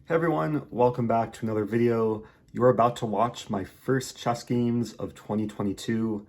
Hey everyone, welcome back to another video. You're about to watch my first chess games of 2022.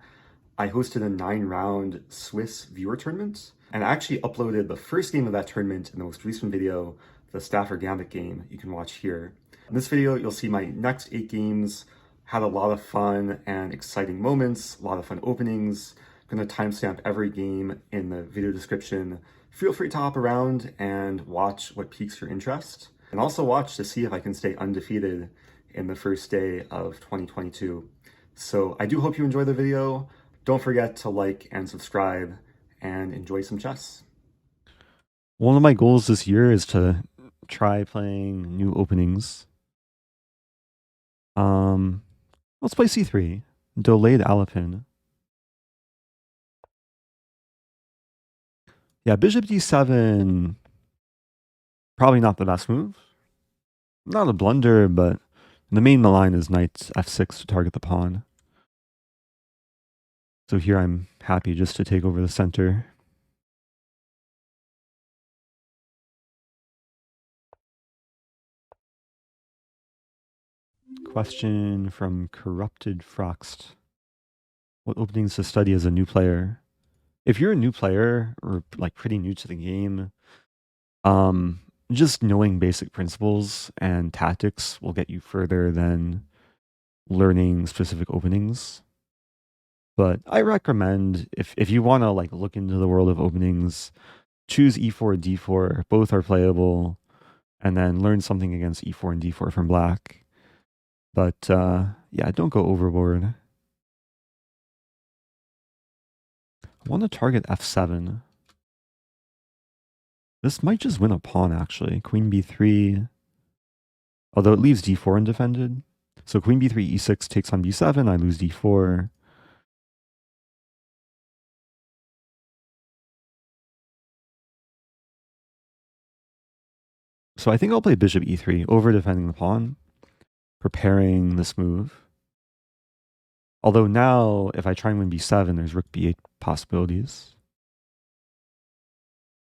I hosted a 9-round Swiss viewer tournament, and I actually uploaded the first game of that tournament in the most recent video, the Stafford Gambit game you can watch here. In this video, you'll see my next 8 games. Had a lot of fun and exciting moments, a lot of fun openings. I'm gonna timestamp every game in the video description. Feel free to hop around and watch what piques your interest. And also watch to see if I can stay undefeated in the first day of 2022. So I do hope you enjoy the video. Don't forget to like and subscribe and enjoy some chess. One of my goals this year is to try playing new openings. Let's play c3. Delayed Alapin. Yeah, bishop d7. Probably not the best move. Not a blunder, but the main line is knight f6 to target the pawn. So here I'm happy just to take over the center. Question from Corrupted Froxt. What openings to study as a new player? If you're a new player or like pretty new to the game, just knowing basic principles and tactics will get you further than learning specific openings. But I recommend if you want to like look into the world of openings, choose e4, d4. Both are playable, and then learn something against e4 and d4 from black. But yeah, don't go overboard. I want to target f7. This might just win a pawn, actually. Queen b3. Although it leaves d4 undefended. So queen b3, e6 takes on b7. I lose d4. So I think I'll play bishop e3, over defending the pawn, preparing this move. Although now, if I try and win b7, there's rook b8 possibilities.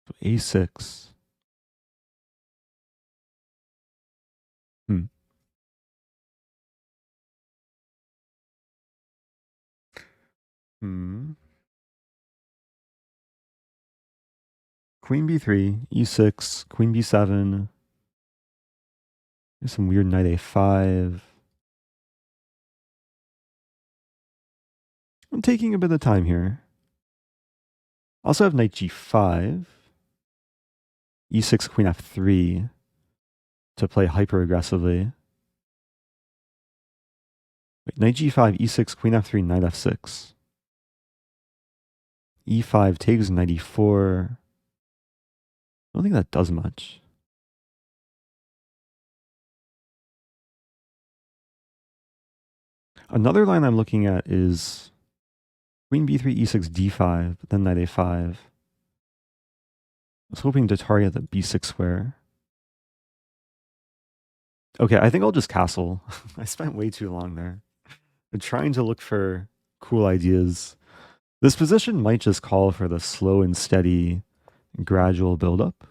So a6. Hmm. Hmm. Queen b3, e6, queen b7. There's some weird knight a5. I'm taking a bit of time here. Also have knight g5, e6, queen f3 to play hyper aggressively. Wait, knight g5, e6, queen f3, knight f6. e5 takes knight e4. I don't think that does much. Another line I'm looking at is queen b3, e6, d5, then knight a5. I was hoping to target the b6 square. Okay, I think I'll just castle. I spent way too long there. I'm trying to look for cool ideas. This position might just call for the slow and steady, gradual buildup.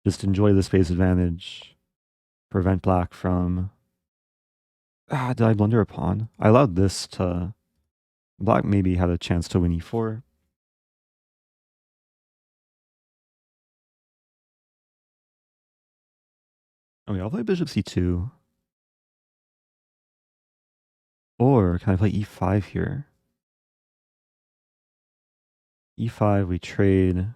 Just enjoy the space advantage. Prevent black from... did I blunder a pawn? I allowed this to... Black maybe had a chance to win e4. Okay, I'll play bishop c2. Or can I play e5 here? e5, we trade.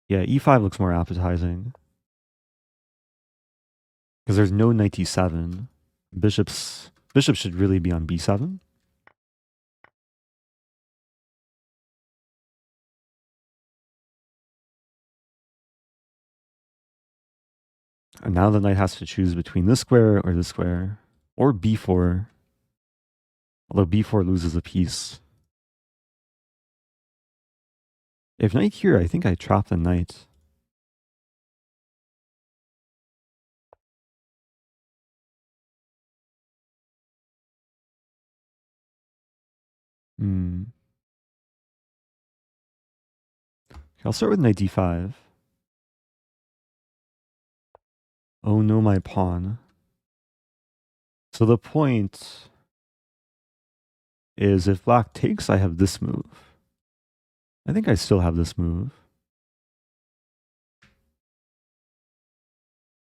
Yeah, e5 looks more appetizing. Because there's no knight e7. Bishop should really be on b7. And now the knight has to choose between this square or this square. Or b4. Although b4 loses a piece. If knight here, I think I trap the knight. Hmm. I'll start with knight d5. Oh no, my pawn. So the point is if black takes, I have this move. I think I still have this move.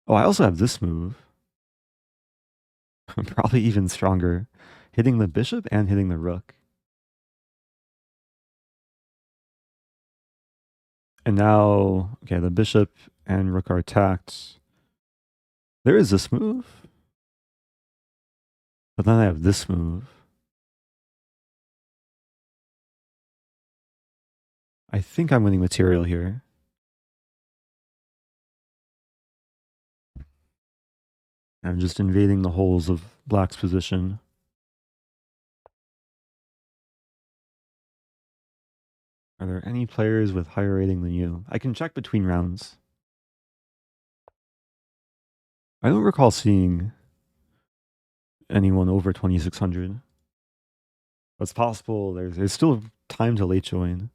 Oh, I also have this move. Probably even stronger. Hitting the bishop and hitting the rook. And now, okay, the bishop and rook are attacked. There is this move. But then I have this move. I think I'm winning material here. I'm just invading the holes of black's position. Are there any players with higher rating than you? I can check between rounds. I don't recall seeing anyone over 2,600. It's possible there's still time to late join.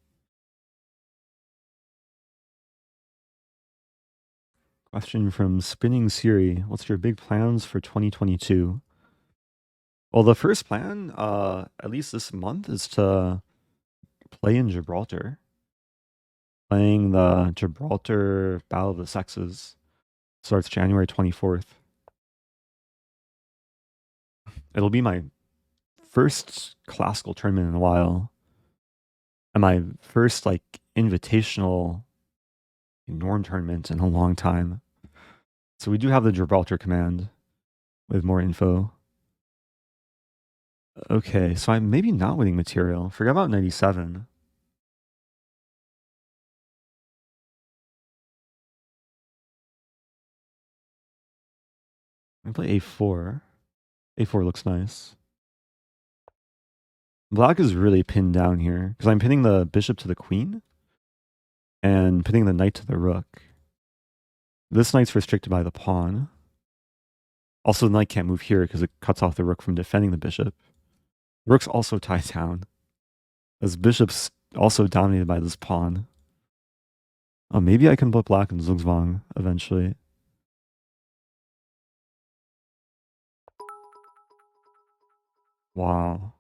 Question from Spinning Siri. What's your big plans for 2022? Well, the first plan, at least this month, is to play in Gibraltar. Playing the Gibraltar Battle of the Sexes. Starts January 24th. It'll be my first classical tournament in a while. And my first like invitational norm tournament in a long time. So we do have the Gibraltar command with more info. Okay, so I'm maybe not winning material. Forget about 97. I play a4. A4 looks nice. Black is really pinned down here because I'm pinning the bishop to the queen and pinning the knight to the rook. This knight's restricted by the pawn. Also, the knight can't move here because it cuts off the rook from defending the bishop. The rook's also tied down. This bishop's also dominated by this pawn. Oh, maybe I can put black in Zugzwang eventually. Wow.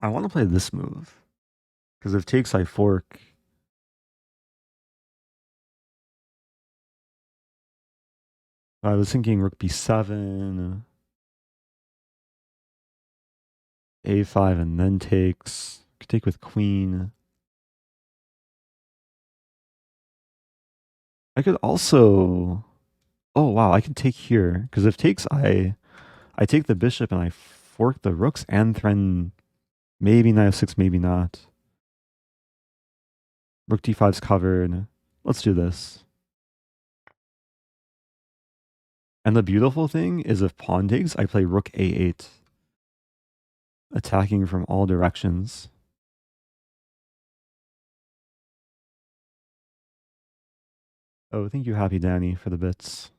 I want to play this move. Because if takes, I fork. I was thinking rook b7, a5, and then takes. Could take with queen. I could also... Oh, wow, I can take here. Because if takes, I take the bishop and I fork the rooks and threaten maybe knight f6, maybe not. Rook d5's covered. Let's do this. And the beautiful thing is if pawn takes, I play rook a8. Attacking from all directions. Oh, thank you, Happy Danny, for the bits.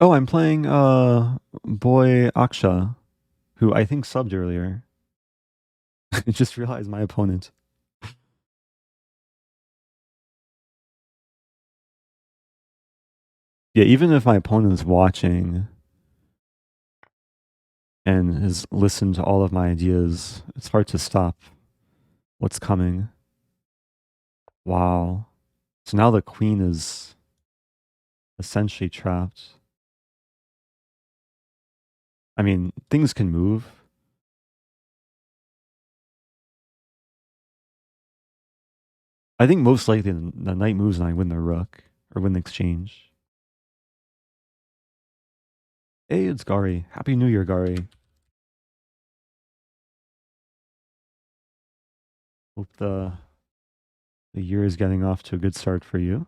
Oh, I'm playing boy Aksha, who I think subbed earlier. I just realized my opponent. Yeah, even if my opponent's watching and has listened to all of my ideas, it's hard to stop what's coming. Wow. So now the queen is essentially trapped. I mean, things can move. I think most likely the knight moves and I win the rook or win the exchange. Hey, it's Gari. Happy New Year, Gari. Hope the year is getting off to a good start for you.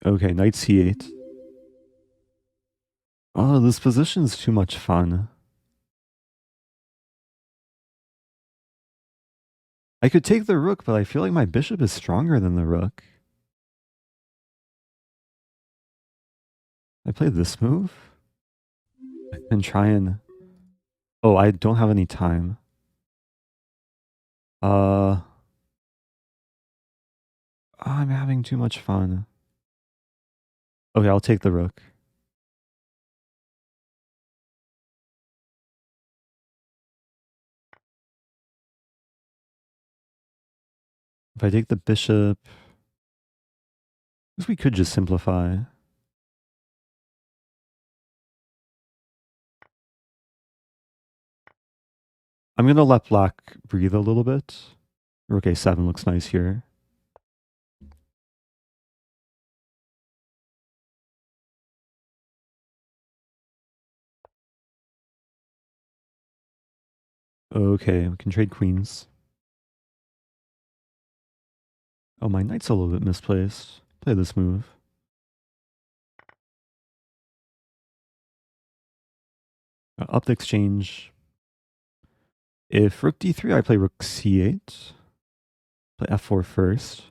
Okay, knight c8. Oh, this position's too much fun. I could take the rook, but I feel like my bishop is stronger than the rook. I play this move and try and... Oh, I don't have any time. I'm having too much fun. Okay, I'll take the rook. If I take the bishop, I guess we could just simplify. I'm going to let black breathe a little bit. Rook a7 looks nice here. Okay, we can trade queens. Oh, my knight's a little bit misplaced. Play this move. Up the exchange. If rook d3, I play rook c8. Play f4 first.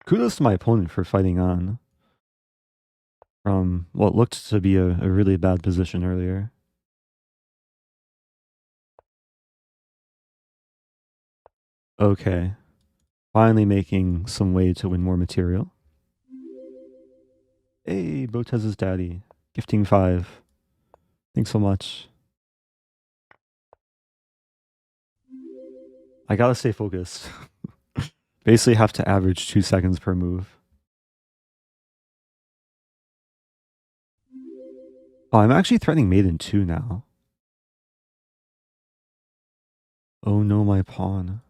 Kudos to my opponent for fighting on from what looked to be a really bad position earlier. Okay. Finally making some way to win more material. Hey, Botez's daddy. Gifting 5. Thanks so much. I gotta stay focused. Basically have to average 2 seconds per move. Oh, I'm actually threatening mate in 2 now. Oh no, my pawn.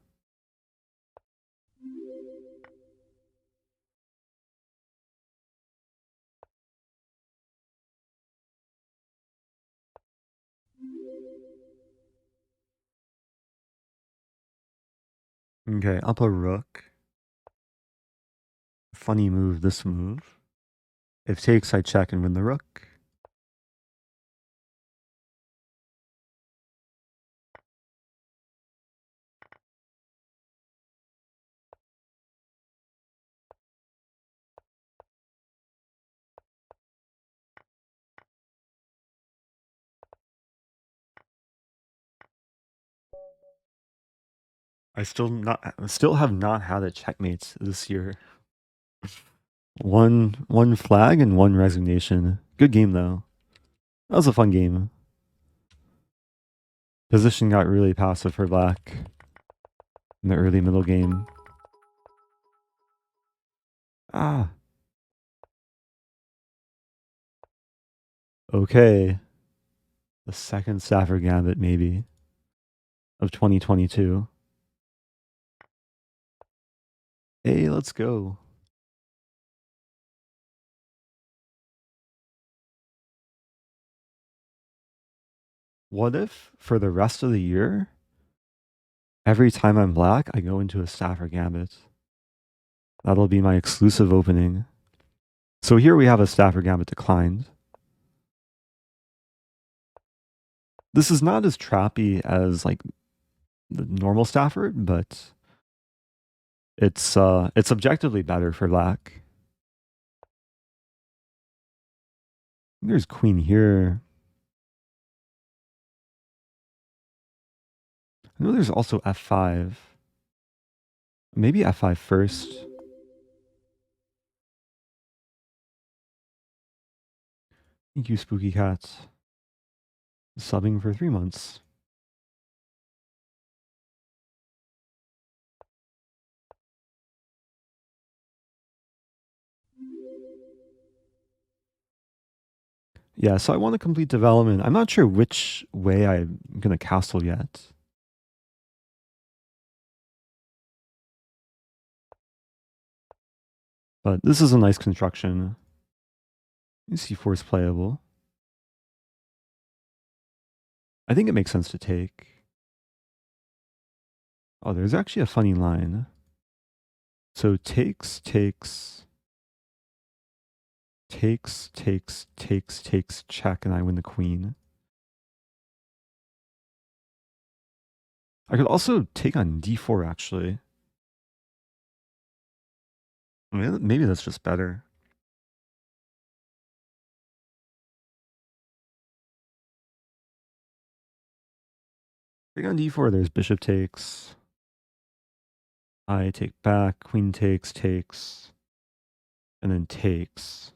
Okay, up a rook. Funny move, this move. If takes, I check and win the rook. I still have not had a checkmate this year. One flag and one resignation. Good game though. That was a fun game. Position got really passive for black in the early middle game. Ah. Okay. The second Stafford Gambit maybe of 2022. Hey, let's go. What if for the rest of the year, every time I'm black, I go into a Stafford Gambit? That'll be my exclusive opening. So here we have a Stafford Gambit Declined. This is not as trappy as like the normal Stafford, but it's objectively better for black. There's queen here. I know there's also f5. Maybe f5 first. Thank you, Spooky Cats. Subbing for 3 months. Yeah, so I want to complete development. I'm not sure which way I'm going to castle yet. But this is a nice construction. c4 is playable. I think it makes sense to take. Oh, there's actually a funny line. So takes, check, and I win the queen. I could also take on d4, actually. I mean, maybe that's just better. Take on d4, there's bishop takes. I take back, queen takes, and then takes.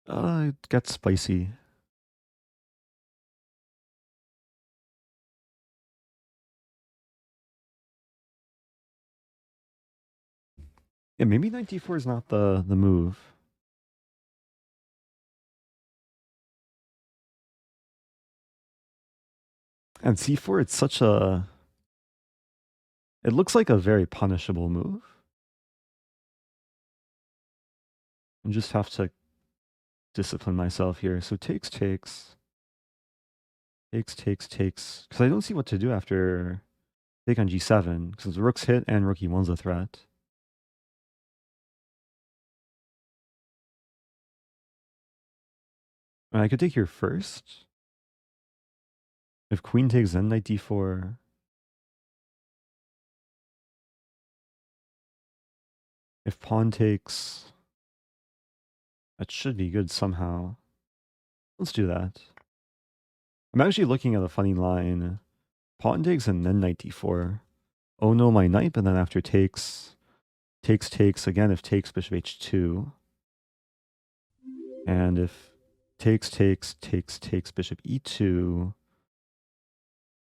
It gets spicy. Yeah, maybe knight d4 is not the move. And c4, it's such a... It looks like a very punishable move. I just have to discipline myself here. So takes. Takes. Because I don't see what to do after take on g7, because the rook's hit and rook e1's a threat. And I could take here first. If queen takes, then knight d4. If pawn takes, that should be good somehow. Let's do that. I'm actually looking at a funny line. Pawn takes and then knight d4. Oh no, my knight, but then after takes, again, if takes, bishop h2. And if takes, bishop e2,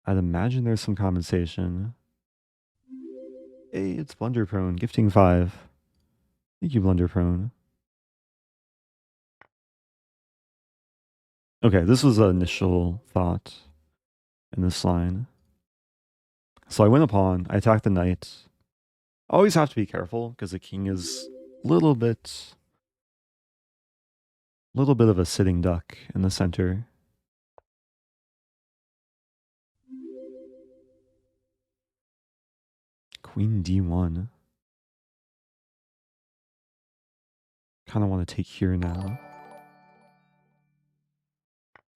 I'd imagine there's some compensation. Hey, it's Blunder Prone, gifting 5. Thank you, Blunder Prone. Okay, this was an initial thought in this line. So I win a pawn, I attack the knight. Always have to be careful, because the king is a little bit of a sitting duck in the center. Queen d1. Kind of want to take here now.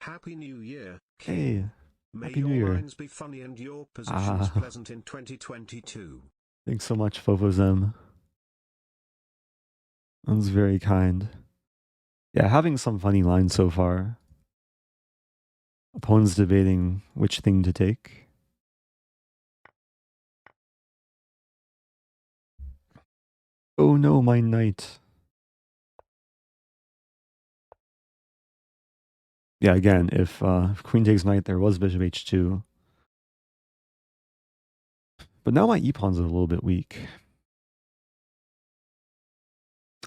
Happy New Year. Hey, May Happy your New Year. lines be funny and your positions pleasant in 2022. Thanks so much, Fofozem. That was very kind. Yeah, having some funny lines so far. Opponents debating which thing to take. Oh no, my knight. Yeah, again, if queen takes knight, there was bishop h2. But now my e-pawn's a little bit weak.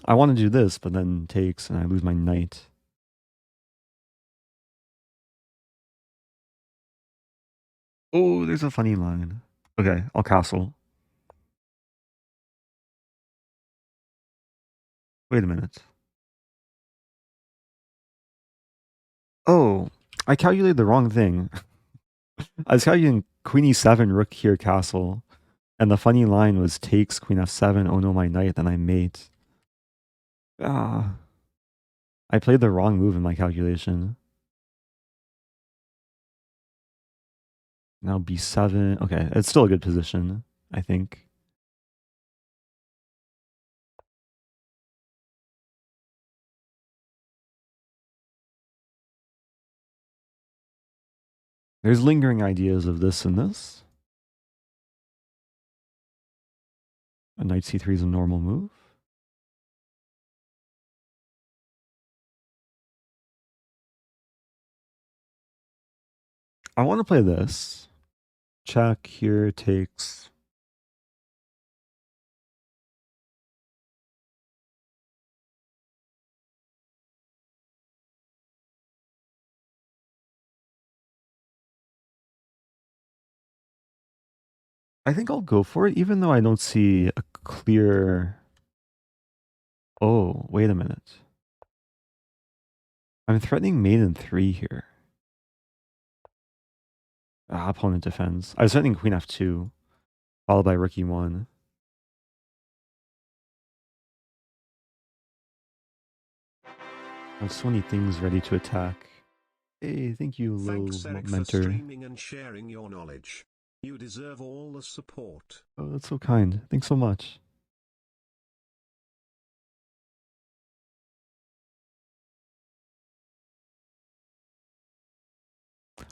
I want to do this, but then takes, and I lose my knight. Oh, there's a funny line. Okay, I'll castle. Wait a minute. Oh, I calculated the wrong thing. I was calculating queen e7, rook here, castle. And the funny line was takes, queen f7, oh no, my knight, then I mate. Ah. I played the wrong move in my calculation. Now b7. Okay, it's still a good position, I think. There's lingering ideas of this and this. A knight c3 is a normal move. I want to play this. Check here takes. I think I'll go for it, even though I don't see a clear... Oh, wait a minute. I'm threatening mate in 3 here. Opponent defends. I was threatening queen f2. followed by rookie 1. I have so many things ready to attack. Hey, thank you, Thanks, low Eric, for mentor. streaming and sharing your knowledge. You deserve all the support. Oh, that's so kind. Thanks so much.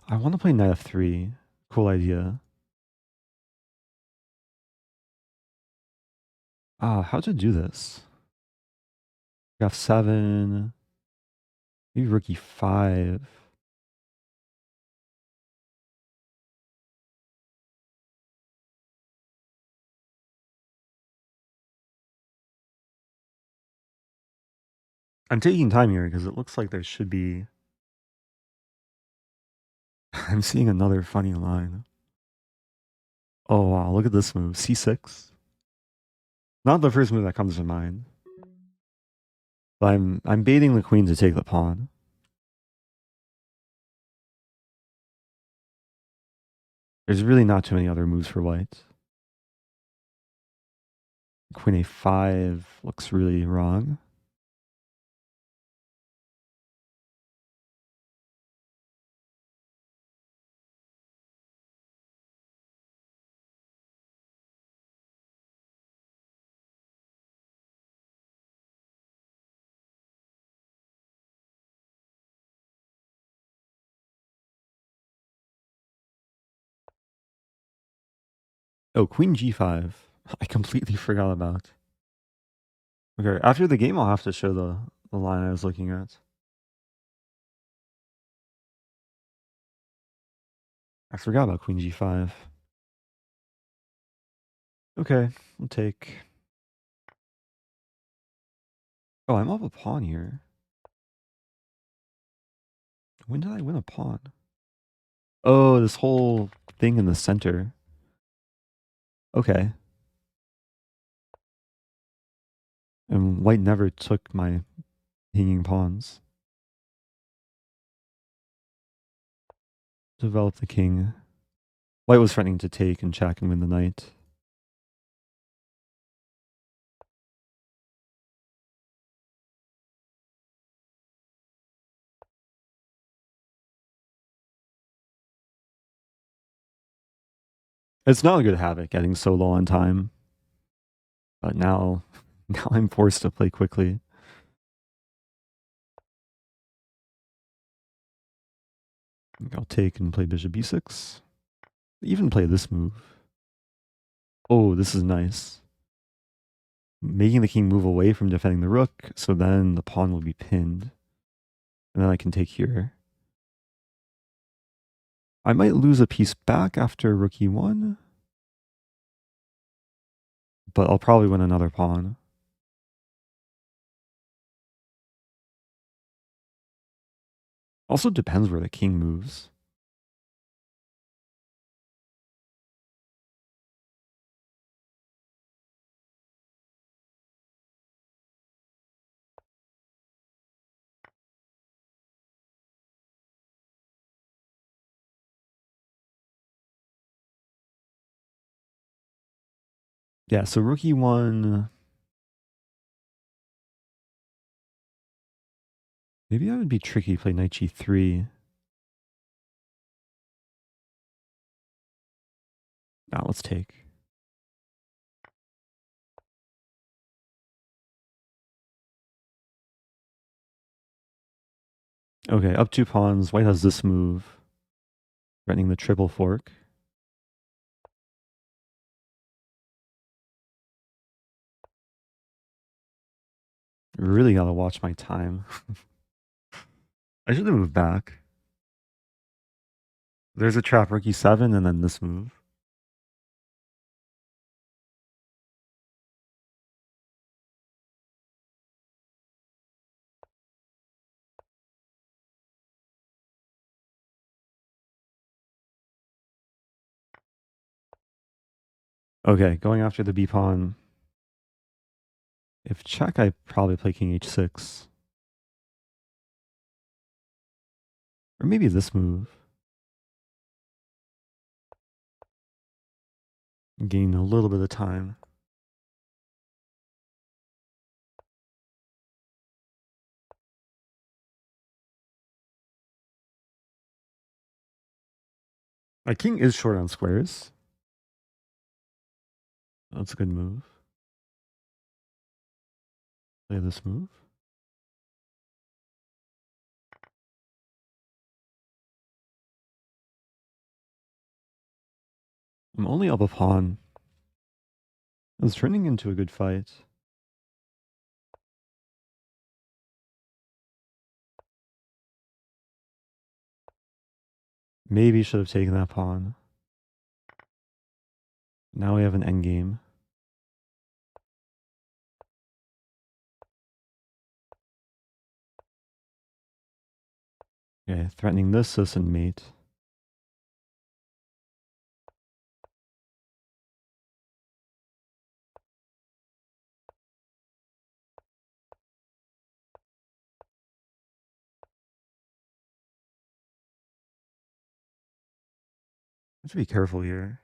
I want to play knight f3. Cool idea. How to do this? F7. Maybe rook e5. I'm taking time here because it looks like there should be... I'm seeing another funny line. Oh wow, look at this move. c6. Not the first move that comes to mind. But I'm baiting the queen to take the pawn. There's really not too many other moves for white. Queen a5 looks really wrong. Oh, queen g5. I completely forgot about. Okay, after the game I'll have to show the line I was looking at. I forgot about queen g5. Okay, we'll take... Oh, I'm up a pawn here. When did I win a pawn? Oh, this whole thing in the center. Okay. And white never took my hanging pawns. Develop the king. White was threatening to take and check and win the knight. It's not a good habit getting so low on time. But now I'm forced to play quickly. I'll take and play bishop b6. Even play this move. Oh, this is nice. Making the king move away from defending the rook, so then the pawn will be pinned. And then I can take here. I might lose a piece back after rook e1. But I'll probably win another pawn. Also depends where the king moves. Yeah, so rook e1. Maybe that would be tricky to play knight g3. Now let's take. Okay, up 2 pawns. White has this move. Threatening the triple fork. Really gotta watch my time. I should have moved back. There's a trap rook e7 and then this move. Okay, going after the b pawn. If check, I probably play king h6. Or maybe this move. Gain a little bit of time. My king is short on squares. That's a good move. Play this move. I'm only up a pawn. It's turning into a good fight. Maybe should have taken that pawn. Now we have an endgame. Okay, threatening this and mate. I have to be careful here.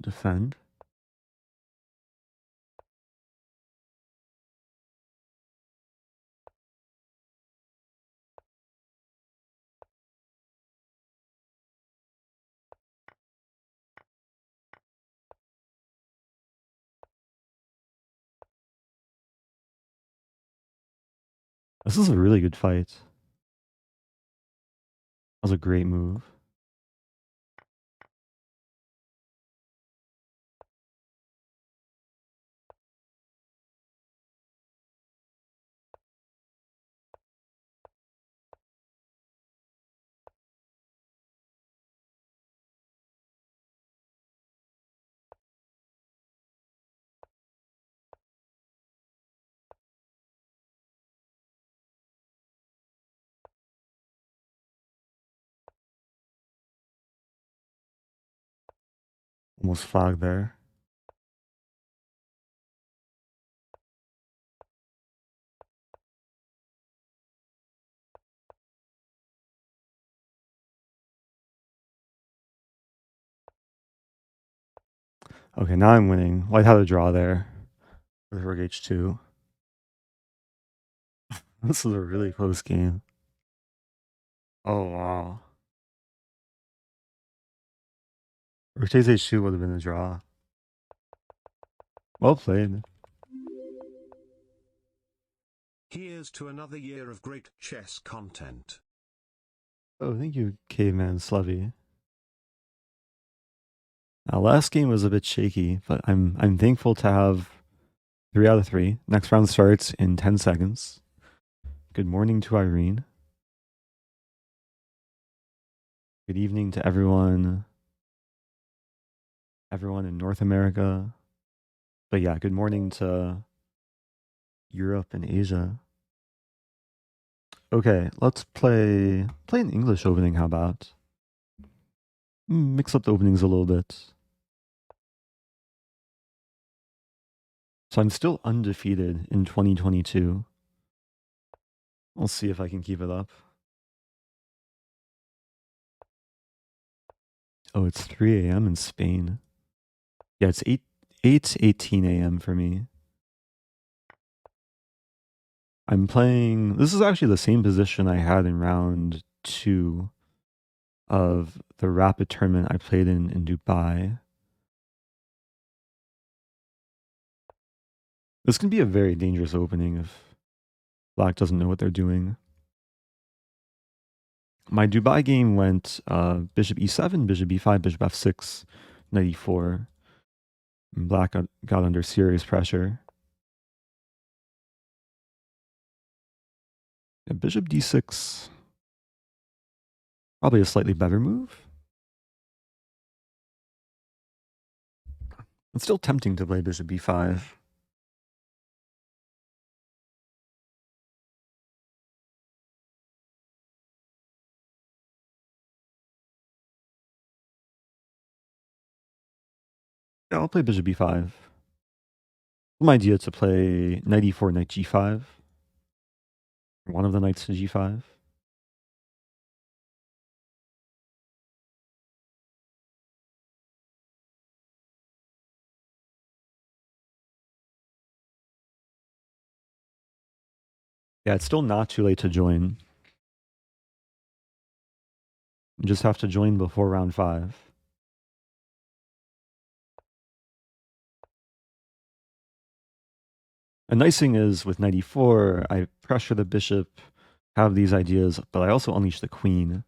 Defend. This is a really good fight. That was a great move. Almost flagged there. Okay, now I'm winning. White had a draw there with rook h2. This is a really close game. Oh, wow. Rook takes h2 would have been a draw. Well played. Here's to another year of great chess content. Oh, thank you, Caveman Slevy. Now, last game was a bit shaky, but I'm thankful to have 3 out of 3. Next round starts in 10 seconds. Good morning to Irene. Good evening to everyone in North America. But yeah, good morning to Europe and Asia. Okay, let's play an English opening, how about? Mix up the openings a little bit. So I'm still undefeated in 2022. I'll see if I can keep it up. Oh, it's 3 a.m. in Spain. Yeah, it's 8:18 a.m. for me. I'm playing. This is actually the same position I had in round 2 of the rapid tournament I played in Dubai. This can be a very dangerous opening if Black doesn't know what they're doing. My Dubai game went bishop e7, bishop b5, bishop f6, knight e4. And Black got under serious pressure. Yeah, bishop d6, probably a slightly better move. It's still tempting to play bishop b5. Yeah, I'll play bishop b5. My idea to play knight e4, knight g5. One of the knights to g5. Yeah, it's still not too late to join. You just have to join before round 5. A nice thing is with knight e4, I pressure the bishop, have these ideas, but I also unleash the queen,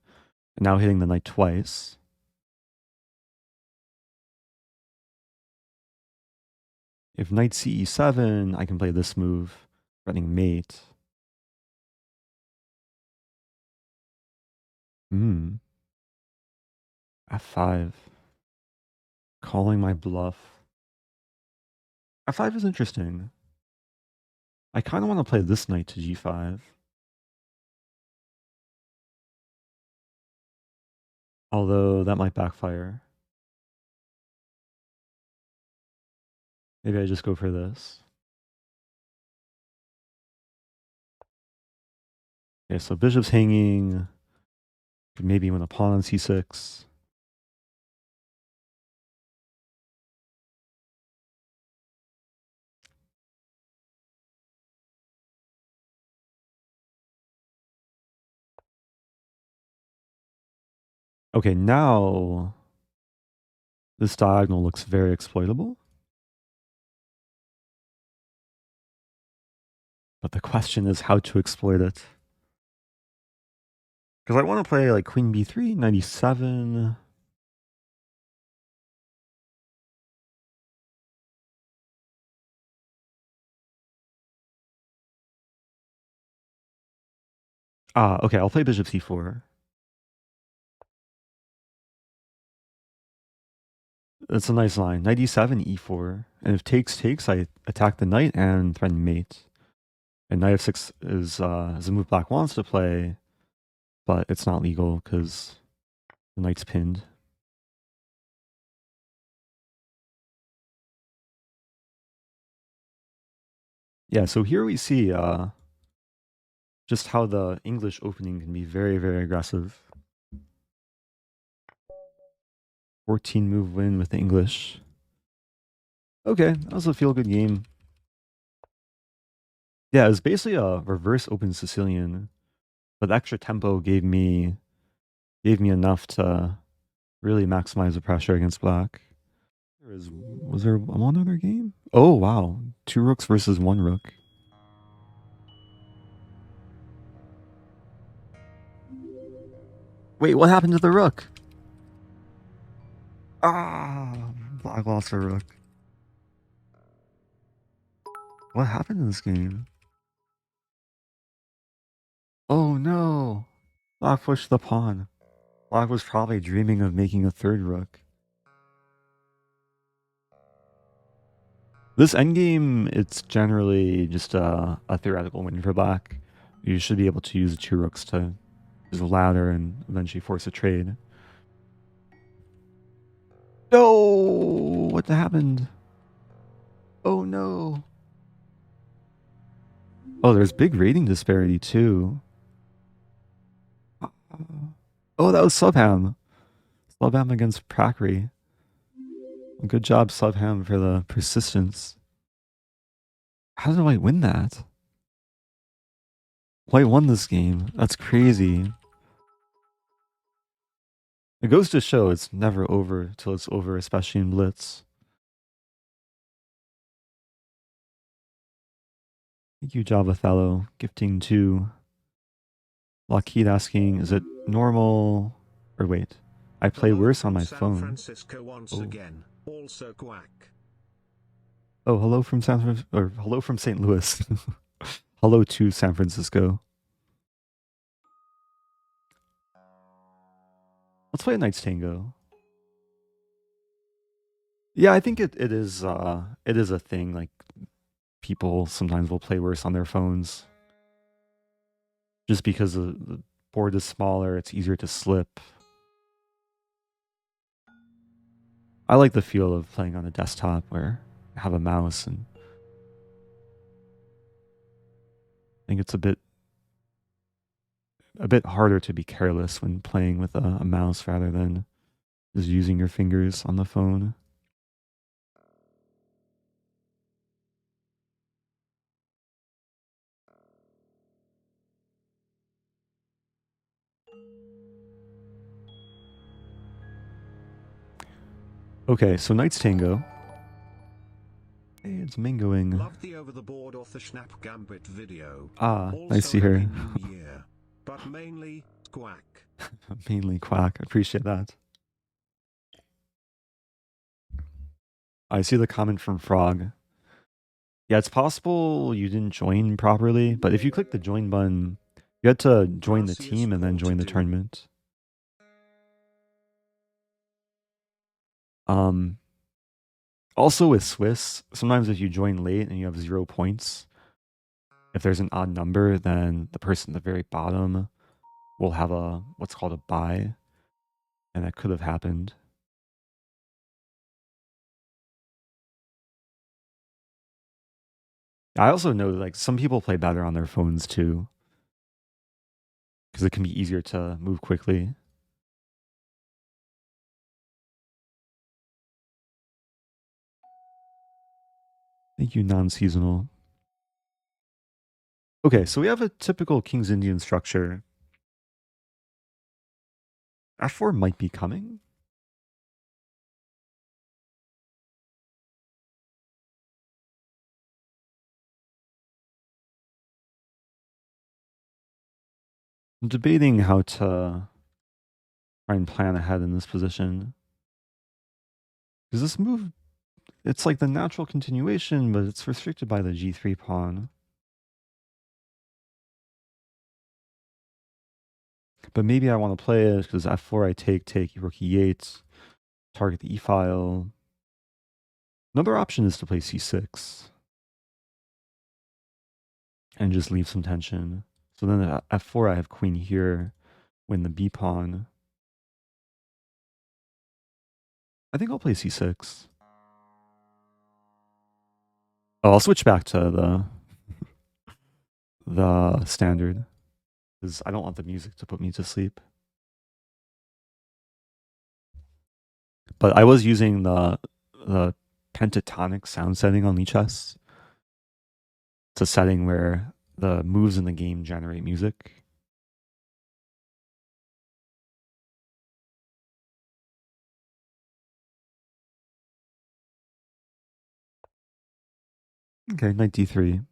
and now hitting the knight twice. If knight ce7, I can play this move, threatening mate. F5. Calling my bluff. F5 is interesting. I kind of want to play this knight to g5. Although that might backfire. Maybe I just go for this. Okay, so bishop's hanging. Could maybe win a pawn on c6. Okay, now this diagonal looks very exploitable. But the question is how to exploit it. Because I want to play like queen b3, 97. Okay, I'll play bishop c4. That's a nice line. Knight e7, e4. And if takes, I attack the knight and threaten mate. And knight f6 is a move black wants to play, but it's not legal because the knight's pinned. Yeah, so here we see just how the English opening can be very, very aggressive. 14 move win with the English. Okay, that was a feel-good game. Yeah, it was basically a reverse open Sicilian, but the extra tempo gave me enough to really maximize the pressure against black. Was there one other game? Oh wow, 2 rooks versus 1 rook. Wait, what happened to the rook? Black lost a rook. What happened in this game? Oh no! Black pushed the pawn. Black was probably dreaming of making a 3rd rook. This endgame, it's generally just a theoretical win for black. You should be able to use the 2 rooks to use a ladder and eventually force a trade. No! What happened? Oh no! Oh, there's big rating disparity too. Oh, that was Subham. Subham against Prakri. Good job, Subham, for the persistence. How did White win that? White won this game. That's crazy. It goes to show it's never over till it's over, especially in Blitz. Thank you, Java Fellow. Gifting to Laclede asking, is it normal? Or wait, I play worse on my phone. San Francisco once again, also quack. Oh, hello from hello from St. Louis. Hello to San Francisco. Let's play a Knight's Tango. Yeah, I think it is a thing. Like people sometimes will play worse on their phones. Just because the board is smaller, it's easier to slip. I like the feel of playing on a desktop where I have a mouse, and I think it's a bit a bit harder to be careless when playing with a mouse rather than just using your fingers on the phone. Okay, so Knight's Tango. Hey, it's Mingoing. Love the over-the-board author Snap Gambit video. Ah, Also nice to hear. Happy New Year, but mainly quack. Mainly quack. Appreciate that. I see the comment from Frog. Yeah, it's possible you didn't join properly, but if you click the join button, you had to join the Gracias team and then join the Fortitude. tournament. Also with Swiss, sometimes if you join late and you have 0 points, if there's an odd number, then the person at the very bottom will have a what's called a buy, and that could have happened. I also know that, like, some people play better on their phones too, because it can be easier to move quickly. Thank you, non-seasonal. Okay, so we have a typical King's Indian structure. F4 might be coming. I'm debating how to try and plan ahead in this position. Because this move, it's like the natural continuation, but it's restricted by the G3 pawn. But maybe I want to play it because F4 I take rook E8, target the E file. Another option is to play C6 and just leave some tension. So then at F4 I have queen here, win the B pawn. I think I'll play C6. Oh, I'll switch back to the standard because I don't want the music to put me to sleep. But I was using the pentatonic sound setting on Lichess. It's a setting where the moves in the game generate music. Okay, knight d3.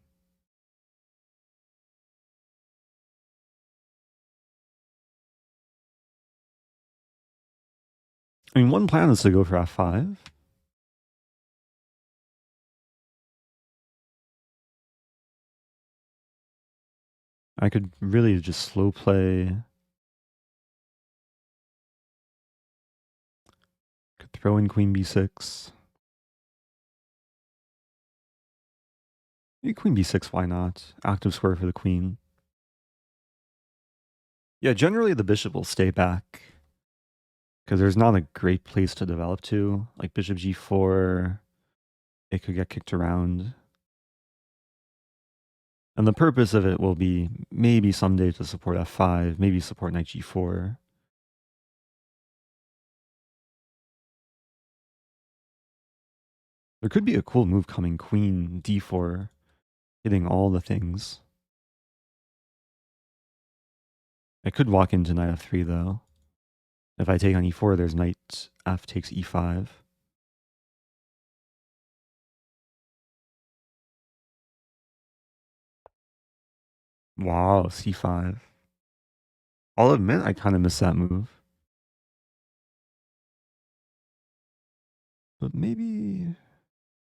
I mean, one plan is to go for f5. I could really just slow play. Could throw in queen b6. Maybe queen b6, why not? Active square for the queen. Yeah, generally the bishop will stay back because there's not a great place to develop to. Like bishop g4, it could get kicked around. And the purpose of it will be maybe someday to support f5, maybe support knight g4. There could be a cool move coming, queen d4, hitting all the things. I could walk into knight f3 though. If I take on e4, there's knight f takes e5. Wow, c5. I'll admit I kind of missed that move. But maybe...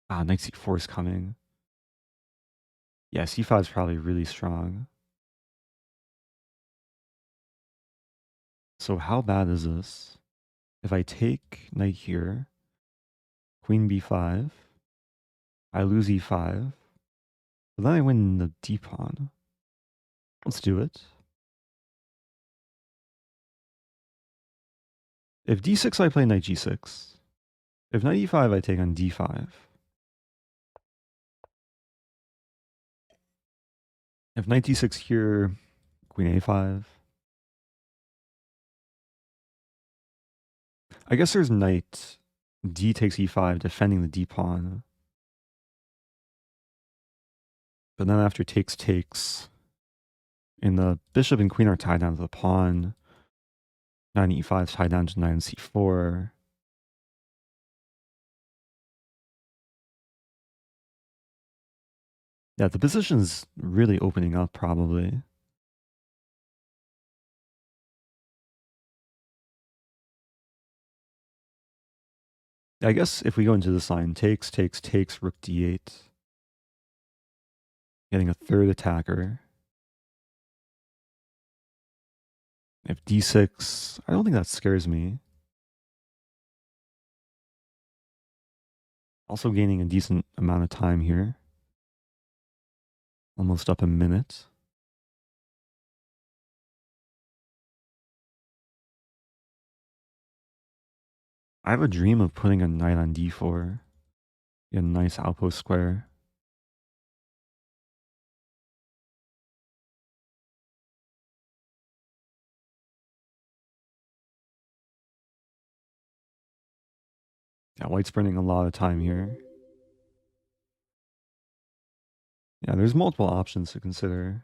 Ah, knight c4 is coming. Yeah, c5 is probably really strong. So how bad is this? If I take knight here, queen b5, I lose e5, but then I win the d pawn. Let's do it. If d6, I play knight g6. If knight e5, I take on d5. If knight d6 here, queen a5. I guess there's knight d takes e5, defending the d pawn. But then after takes, and the bishop and queen are tied down to the pawn. Knight e5 is tied down to knight c4. Yeah, the position's really opening up, probably. I guess if we go into this line, takes, rook d8. Getting a third attacker. If d6, I don't think that scares me. Also gaining a decent amount of time here. Almost up a minute. I have a dream of putting a knight on d4. Get a nice outpost square. Yeah, white's burning a lot of time here. Yeah, there's multiple options to consider.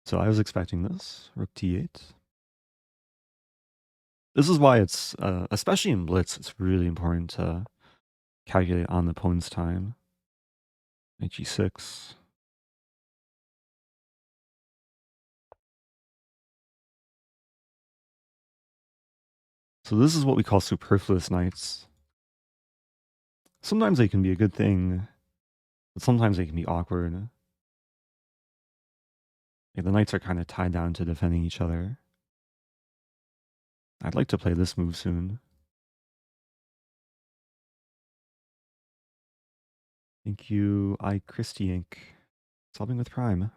So I was expecting this, rook d8. This is why it's, especially in Blitz, it's really important to calculate on the opponent's time. Knight g6. So this is what we call superfluous knights. Sometimes they can be a good thing, but sometimes they can be awkward. Yeah, the knights are kind of tied down to defending each other. I'd like to play this move soon. Thank you, Christy Inc. Solving with Prime.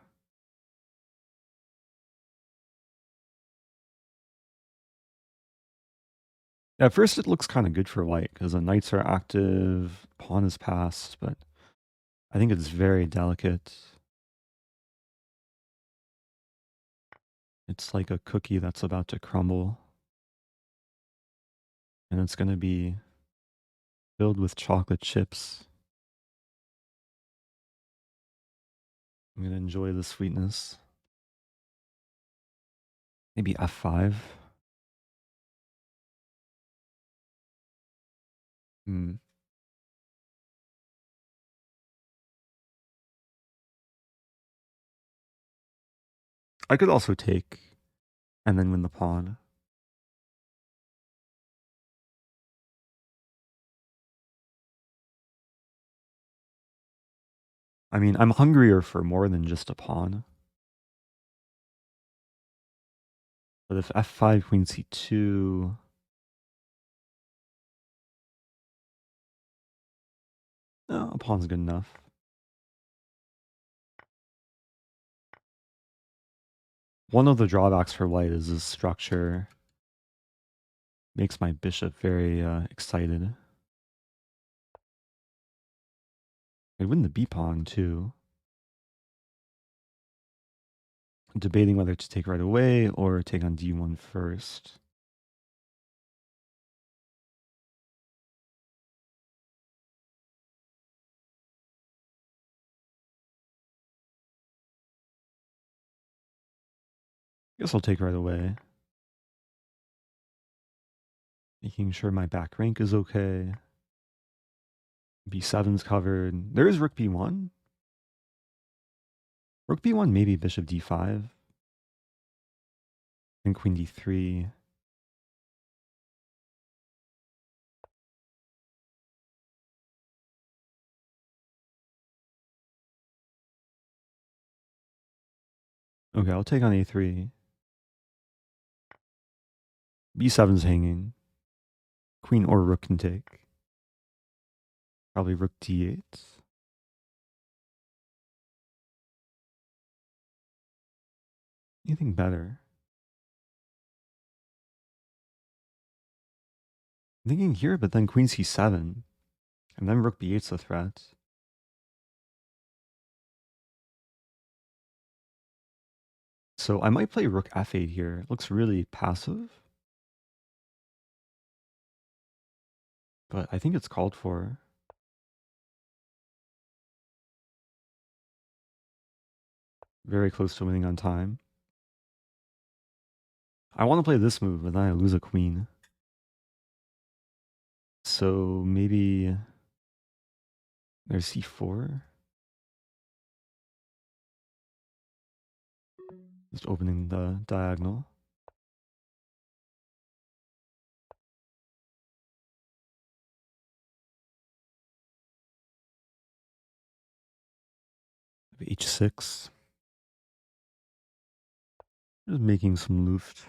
At first it looks kind of good for white because the knights are active, pawn is passed, but I think it's very delicate. It's like a cookie that's about to crumble. And it's going to be filled with chocolate chips. I'm going to enjoy the sweetness. Maybe f5. I could also take and then win the pawn. I mean, I'm hungrier for more than just a pawn. But if f5, queen c2... No, a pawn's good enough. One of the drawbacks for white is this structure makes my bishop very excited. I win the b pawn too. I'm debating whether to take right away or take on d1 first. Guess I'll take right away. Making sure my back rank is okay. b7's covered. There is rook b1. Rook b1, maybe bishop d5. And queen d3. Okay, I'll take on a3. b7's hanging. Queen or rook can take. Probably rook d8. Anything better? I'm thinking here, but then queen c7. And then rook b8's a threat. So I might play rook f8 here. It looks really passive. But I think it's called for. Very close to winning on time. I want to play this move, but then I lose a queen. So maybe there's c4. Just opening the diagonal. h6. Just making some Luft.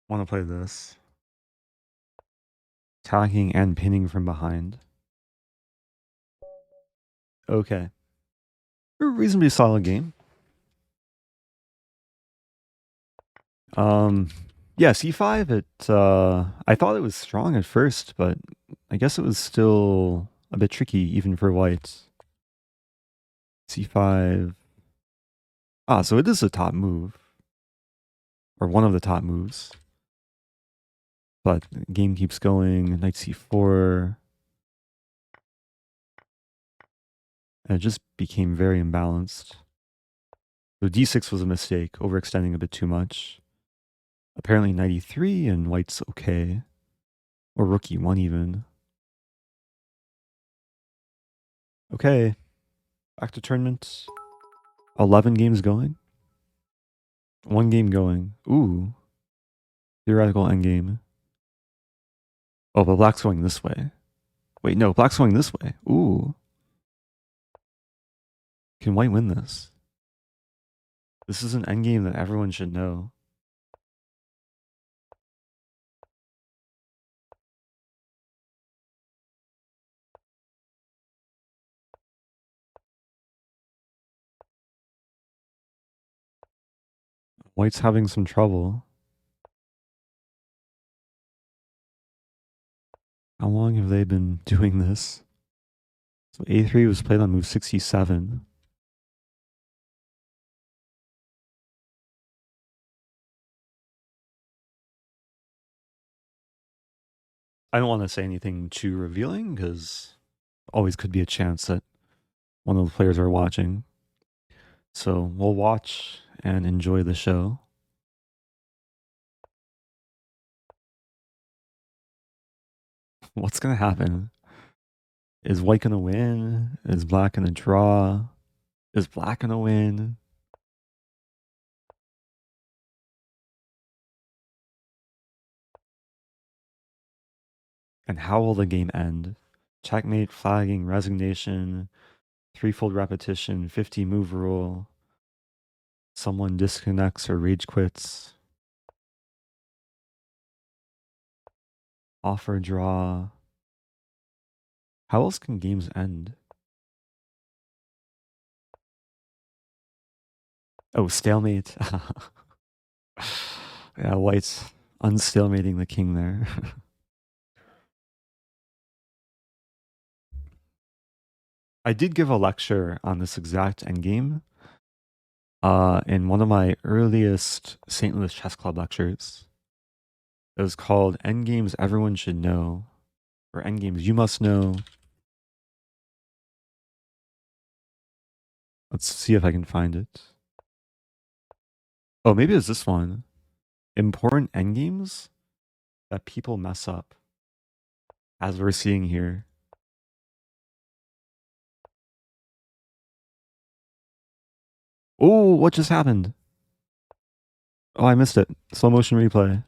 Want to play this. Attacking and pinning from behind. Okay. A reasonably solid game. Yeah, c5, I thought it was strong at first, but I guess it was still a bit tricky even for white. c5. Ah, so it is a top move. Or one of the top moves. But the game keeps going. Knight c4. And it just became very imbalanced. So d6 was a mistake, overextending a bit too much. Apparently knight e3 and white's okay. Or rook e1 even. Okay. Back to tournament. 11 games going. 1 game going. Ooh. Theoretical endgame. Oh, but black's going this way. Wait, no, black's going this way. Ooh. Can white win this? This is an endgame that everyone should know. White's having some trouble. How long have they been doing this? So a3 was played on move 67. I don't want to say anything too revealing because always could be a chance that one of the players are watching. So we'll watch and enjoy the show. What's going to happen? Is white going to win? Is black going to draw? Is black going to win? And how will the game end? Checkmate, flagging, resignation, threefold repetition, 50 move rule. Someone disconnects or rage quits. Offer draw. How else can games end? Oh, stalemate. Yeah, white's unstalemating the king there. I did give a lecture on this exact endgame in one of my earliest St. Louis Chess Club lectures. It was called Endgames Everyone Should Know, or Endgames You Must Know. Let's see if I can find it. Oh, maybe it's this one. Important endgames that people mess up, as we're seeing here. Oh, what just happened? Oh, I missed it. Slow motion replay.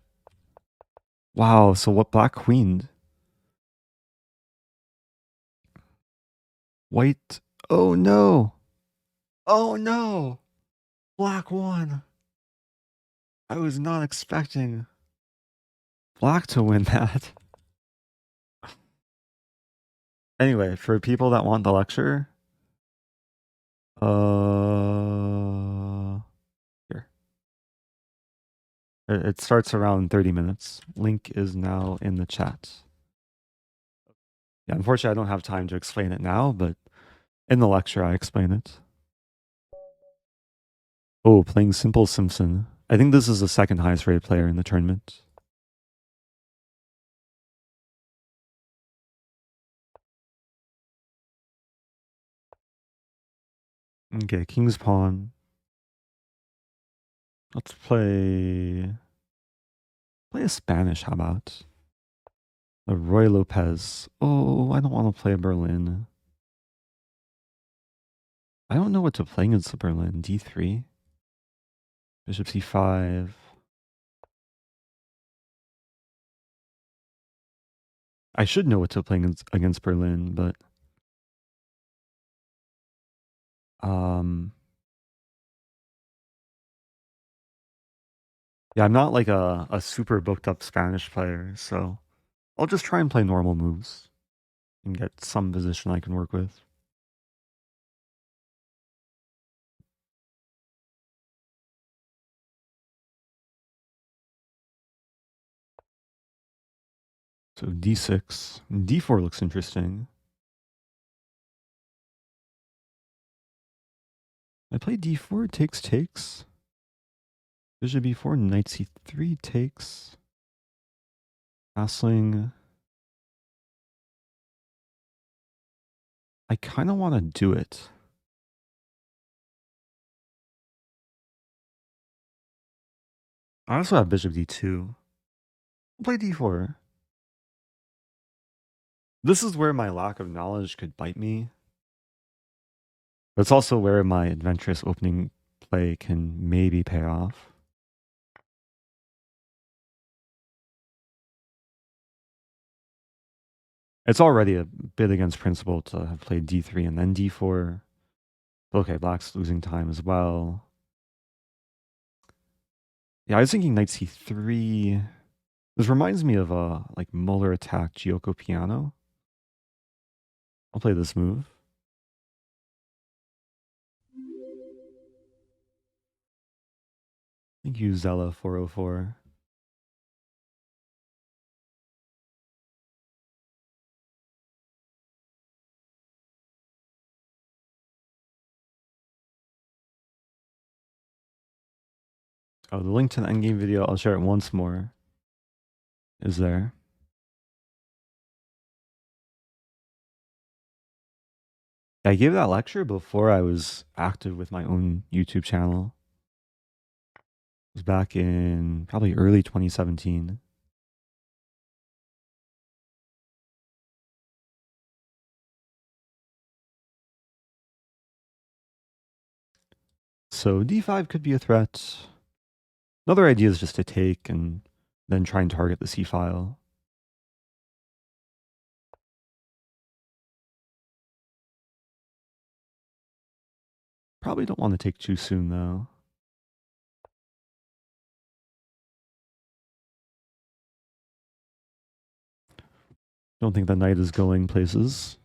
Wow, so what black queened? White. Oh no. Oh no. Black won. I was not expecting black to win that. Anyway, for people that want the lecture, here. It starts around 30 minutes. Link is now in the chat. Yeah, unfortunately, I don't have time to explain it now, but in the lecture, I explain it. Oh, playing Simple Simpson. I think this is the second highest rated player in the tournament. Okay, King's Pawn. Let's play a Spanish, how about? A Ruy Lopez. Oh, I don't want to play a Berlin. I don't know what to play against the Berlin. D3. Bishop C5. I should know what to play against Berlin, but yeah, I'm not like a super booked up Spanish player, so I'll just try and play normal moves and get some position I can work with. So D6. D4 looks interesting. I play D4, takes. Bishop B4, knight C3 takes. Castling. I kind of want to do it. I also have Bishop D2. I'll play D4. This is where my lack of knowledge could bite me. But it's also where my adventurous opening play can maybe pay off. It's already a bit against principle to have played D3 and then D4. Okay, black's losing time as well. Yeah, I was thinking knight C3. This reminds me of a like Muller attack Gioco Piano. I'll play this move. Thank you, Zella 404. Oh, the link to the endgame video, I'll share it once more, is there. I gave that lecture before I was active with my own YouTube channel. It was back in probably early 2017. So D5 could be a threat. Another idea is just to take and then try and target the C file. Probably don't want to take too soon though. Don't think the knight is going places.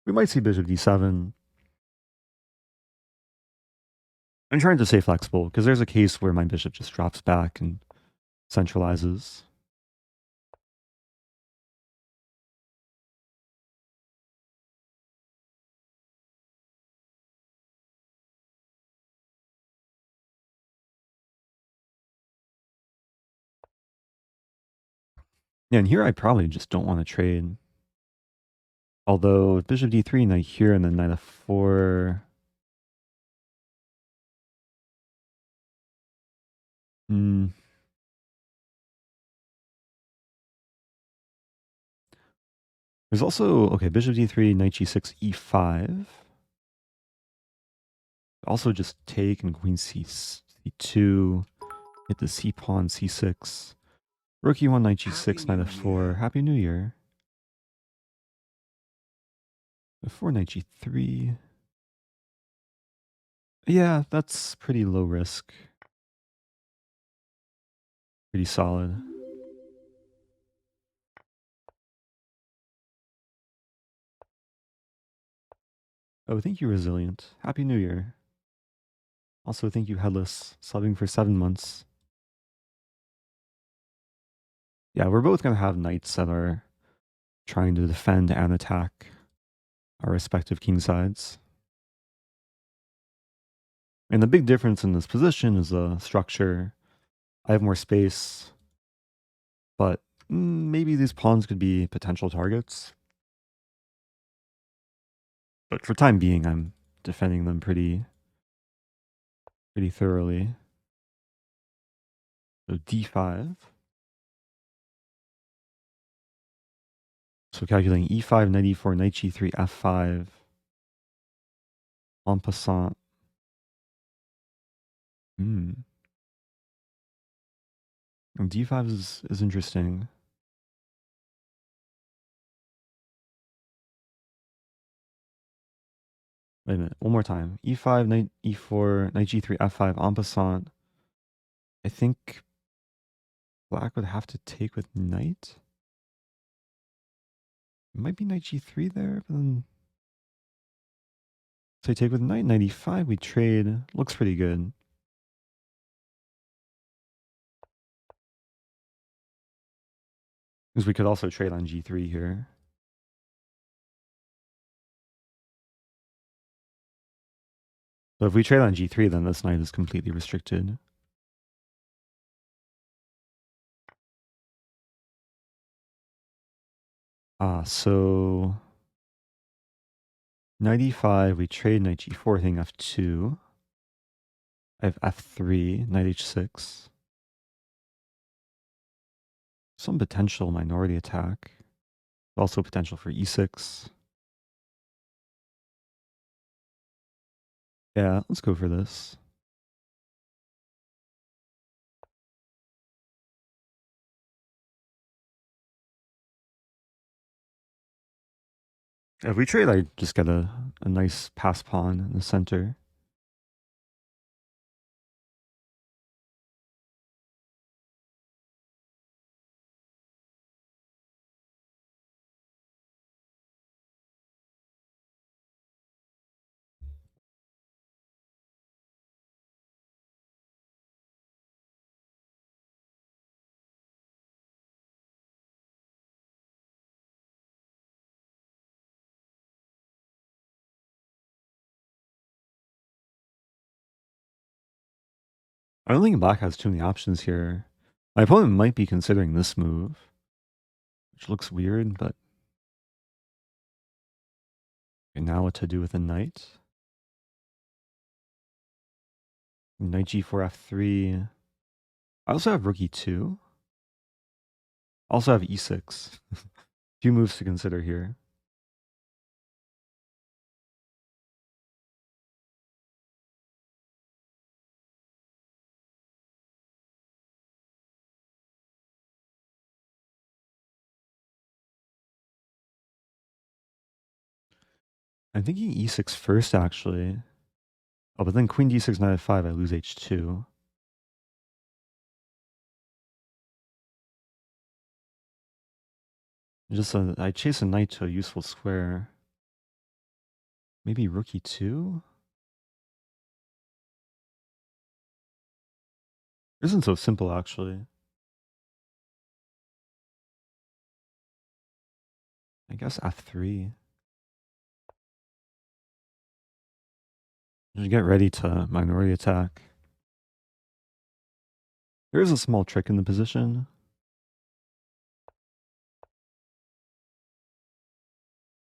We might see bishop D7. I'm trying to stay flexible because there's a case where my bishop just drops back and centralizes. Yeah, and here I probably just don't want to trade. Although bishop D3, knight here, and then knight F4. There's also, okay, bishop D3, knight G6, E5. Also just take and queen C2, hit the C pawn, C6. Rook E1, knight G6, knight F4. Happy New Year. F4, knight G3. Yeah, that's pretty low risk. Pretty solid. Oh, thank you, Resilient. Happy New Year. Also, thank you, Headless, subbing for 7 months. Yeah, we're both going to have knights that are trying to defend and attack our respective king sides. And the big difference in this position is the structure. I have more space, but maybe these pawns could be potential targets. But for time being, I'm defending them pretty thoroughly. So d5. So calculating e5, knight e4, knight g3, f5. En passant. And d5 is interesting. Wait a minute, one more time. e5, knight e4, knight g3, f5, en passant. I think black would have to take with knight. It might be knight g3 there, but then so I take with knight, knight e5, we trade. Looks pretty good. Because we could also trade on g3 here. But if we trade on g3, then this knight is completely restricted. So knight e5, we trade knight g4, hitting f2. I have f3, knight h6. Some potential minority attack. Also potential for e6. Yeah, let's go for this. If we trade, I just get a nice pass pawn in the center. I don't think black has too many options here. My opponent might be considering this move, which looks weird, but okay, now what to do with a knight? Knight g4, f3. I also have rook e2. I also have e6. Few moves to consider here. I'm thinking e6 first, actually. Oh, but then queen d6, knight f5, I lose h2. I chase a knight to a useful square. Maybe rook e2? It isn't so simple, actually. I guess f3. Just get ready to minority attack. There is a small trick in the position.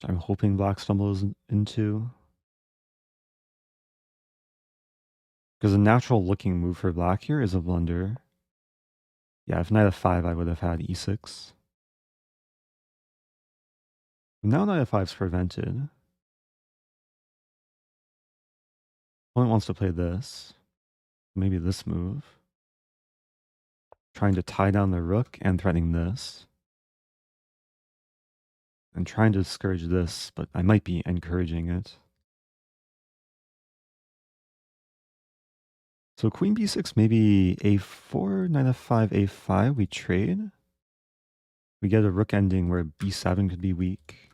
I'm hoping black stumbles into. Because a natural looking move for black here is a blunder. Yeah, if knight f5, I would have had e6. Now knight f5 is prevented. Opponent wants to play this. Maybe this move. Trying to tie down the rook and threatening this. And trying to discourage this, but I might be encouraging it. So queen b6, maybe a4, knight f5, a5, we trade. We get a rook ending where b7 could be weak.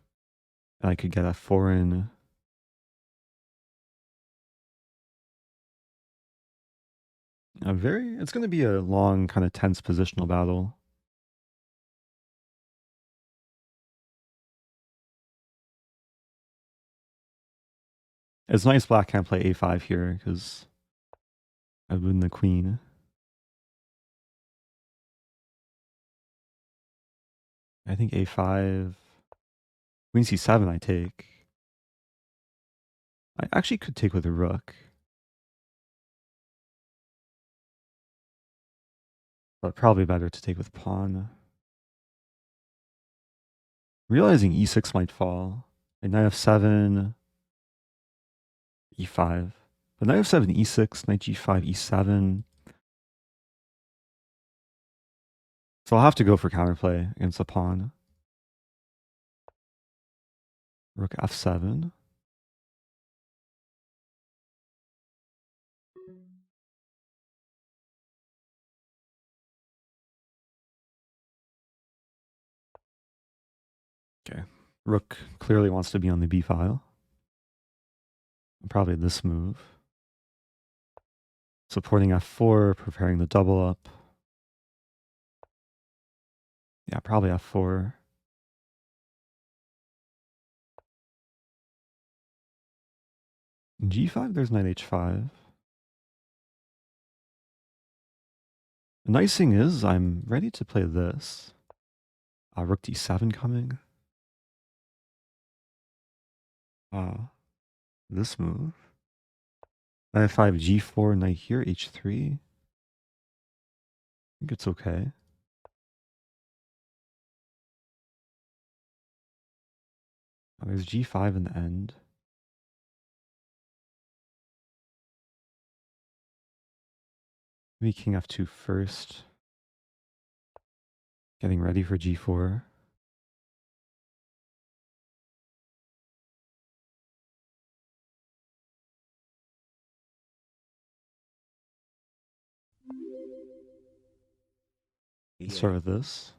And I could get f4 in. It's going to be a long, kind of tense positional battle. It's nice black can't play a5 here, because I win the queen. I think a5. Queen c7 I take. I actually could take with a rook. But probably better to take with pawn. Realizing e6 might fall. And knight f7, e5. But knight f7, e6, knight g5, e7. So I'll have to go for counterplay against the pawn. Rook f7. Okay. Rook clearly wants to be on the b file. Probably this move. Supporting f4, preparing the double up. Yeah, probably f4. G5, there's knight h5. The nice thing is I'm ready to play this. Rook d7 coming. This move. Knight f5, g4, knight here, h3. I think it's okay. There's g5 in the end. Maybe king f2 first. Getting ready for g4. Let's start with this.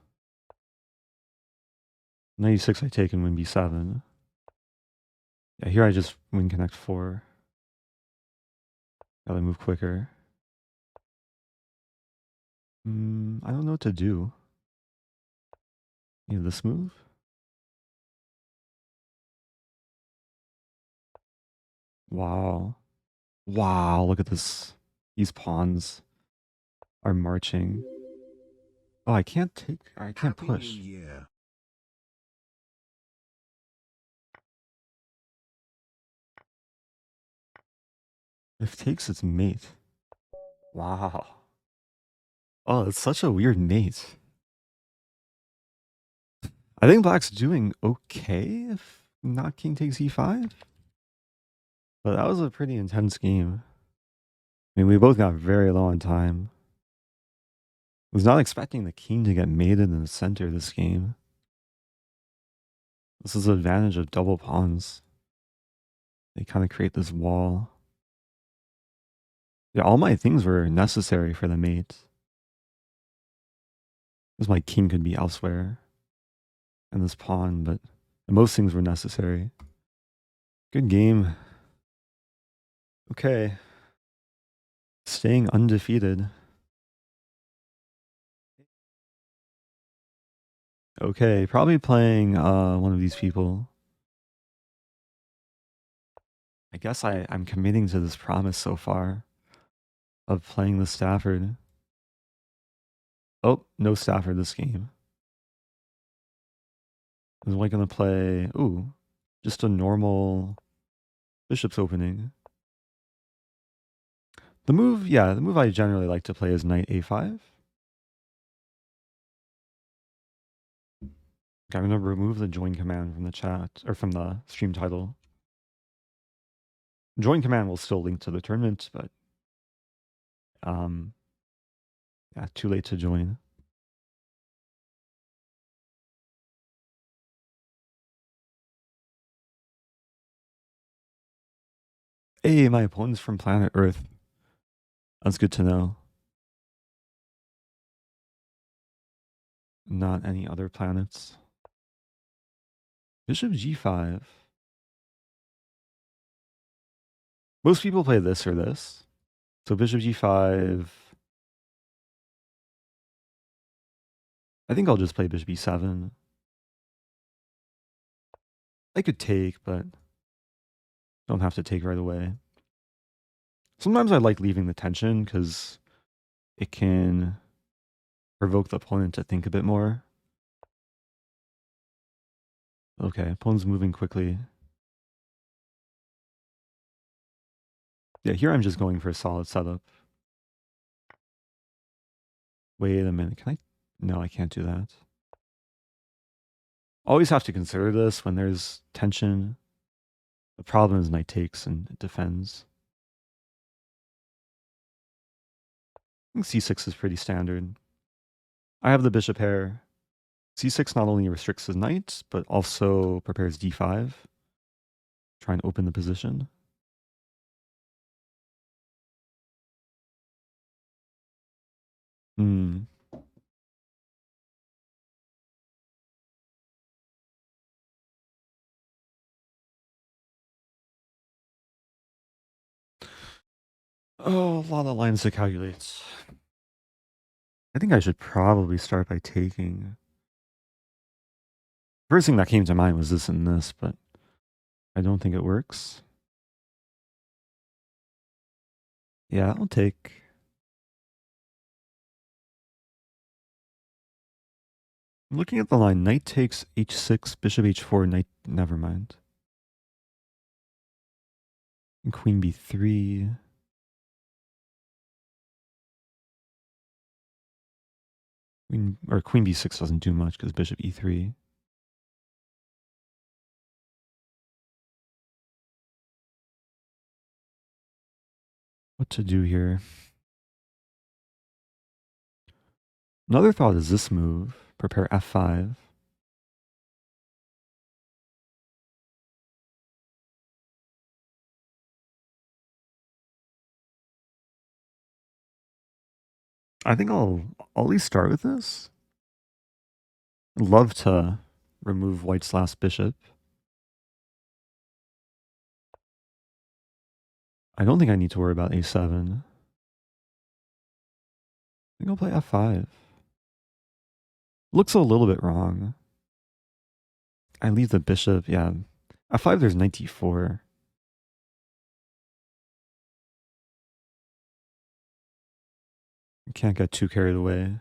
Knight e6 I take and win b7. Yeah, here I just win connect 4. Gotta move quicker. I don't know what to do. Maybe this move? Wow. Wow, look at this. These pawns are marching. Oh, I can't Happy New push. Year. If takes its mate. Wow. Oh, it's such a weird mate. I think black's doing okay if not king takes e5. But that was a pretty intense game. I mean, we both got very low on time. Was not expecting the king to get mated in the center of this game. This is the advantage of double pawns. They kind of create this wall. Yeah, all my things were necessary for the mate. Because my king could be elsewhere. And this pawn, but most things were necessary. Good game. Okay. Staying undefeated. Okay, probably playing one of these people. I guess I'm committing to this promise so far of playing the Stafford. Oh, no Stafford this game. I'm like gonna play, just a normal bishop's opening. The move I generally like to play is knight a5. Okay, I'm gonna remove the join command from the chat, or from the stream title. Join command will still link to the tournament, but yeah, too late to join. Hey, my opponent's from planet Earth. That's good to know. Not any other planets. Bishop g5. Most people play this or this. So bishop g5. I think I'll just play bishop e7. I could take, but don't have to take right away. Sometimes I like leaving the tension because it can provoke the opponent to think a bit more. Okay, opponent's moving quickly. Yeah, here I'm just going for a solid setup. Wait a minute, can I? No, I can't do that. Always have to consider this when there's tension. The problem is knight takes and it defends. I think c6 is pretty standard. I have the bishop pair. c6 not only restricts his knight, but also prepares d5. Try and open the position. Hmm. Oh, a lot of lines to calculate. I think I should probably start by taking. First thing that came to mind was this and this, but I don't think it works. Yeah, I'll take. Looking at the line, knight takes h6, bishop h4, knight. Never mind. And queen b3. Queen b6 doesn't do much because bishop e3. What to do here? Another thought is this move. Prepare f5. I think I'll at least start with this. I'd love to remove white's last bishop. I don't think I need to worry about a7. I think I'll play f5. Looks a little bit wrong. I leave the bishop, yeah. f5, there's knight d4. Can't get too carried away.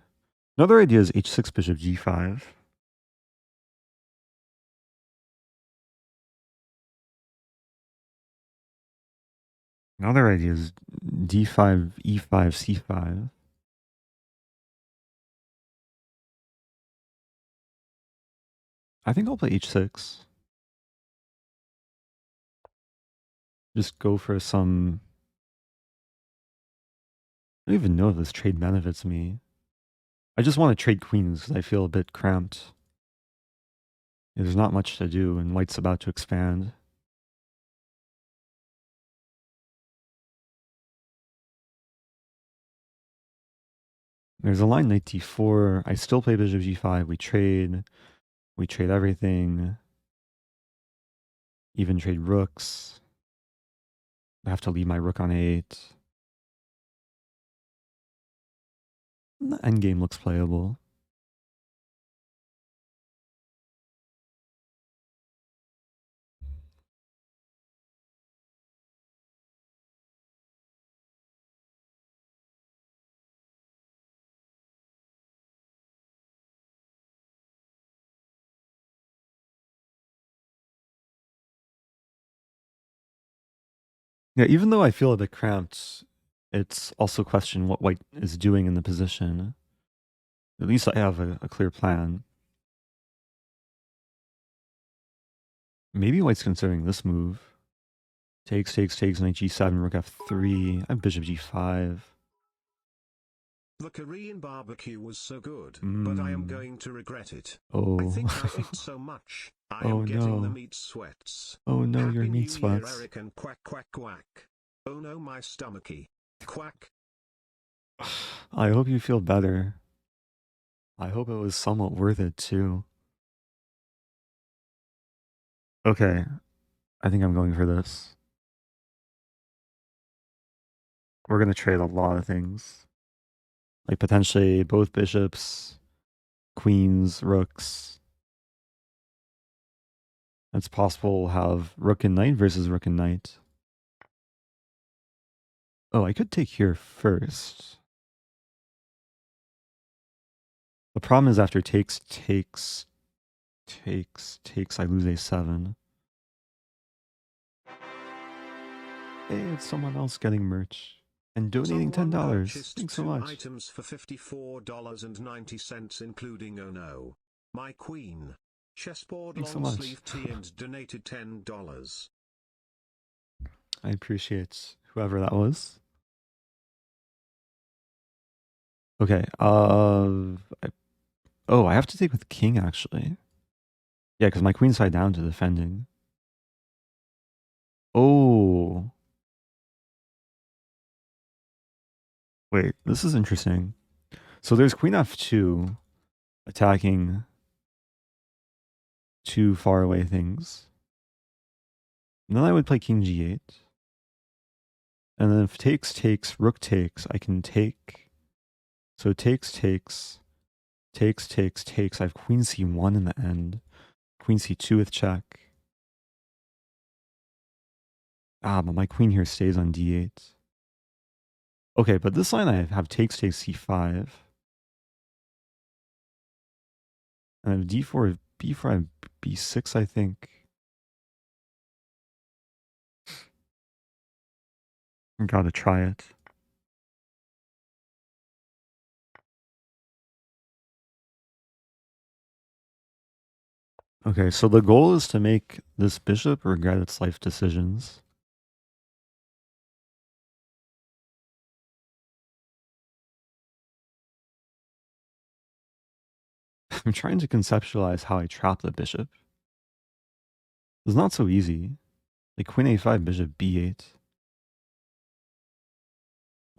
Another idea is h6 bishop g5. Another idea is d5, e5, c5. I think I'll play h6. Just go for some... I don't even know if this trade benefits me. I just want to trade queens because I feel a bit cramped. There's not much to do and white's about to expand. There's a line knight d4. I still play bishop g5. We trade. We trade everything. Even trade rooks. I have to leave my rook on a8. The endgame looks playable. Yeah, even though I feel a bit cramped, it's also a question what white is doing in the position. At least I have a clear plan. Maybe white's considering this move. Takes, knight g7, rook f3. I have bishop g5. The Korean barbecue was so good, but I am going to regret it. Oh. I think I ate so much. I Oh, am getting no. the meat sweats. Oh no, Happy your New meat Year, sweats. Eric, and quack quack quack. Oh no, my stomachy. Quack. I hope you feel better. I hope it was somewhat worth it too. Okay, I think I'm going for this. We're gonna trade a lot of things. Like potentially both bishops, queens, rooks. It's possible we'll have rook and knight versus rook and knight. Oh, I could take here first. The problem is after takes, I lose a7. Hey, it's someone else getting merch and donating $10. Thanks so much. Items for $54.90, including oh no, my queen. Chessboard Thanks so long much. sleeve tee and donated $10. I appreciate whoever that was. Okay. I have to take with king actually. Yeah, because my queen's side down to defending. Oh. Wait, this is interesting. So there's queen f2 attacking two far away things. And then I would play king g8. And then if takes, rook takes, I can take. So takes. I have queen c1 in the end. Queen c2 with check. But my queen here stays on d8. Okay, but this line I have takes c5. And I have d4, b4, I have b6, I think. Gotta try it. Okay, so the goal is to make this bishop regret its life decisions. I'm trying to conceptualize how I trap the bishop. It's not so easy. Like queen a5, bishop b8.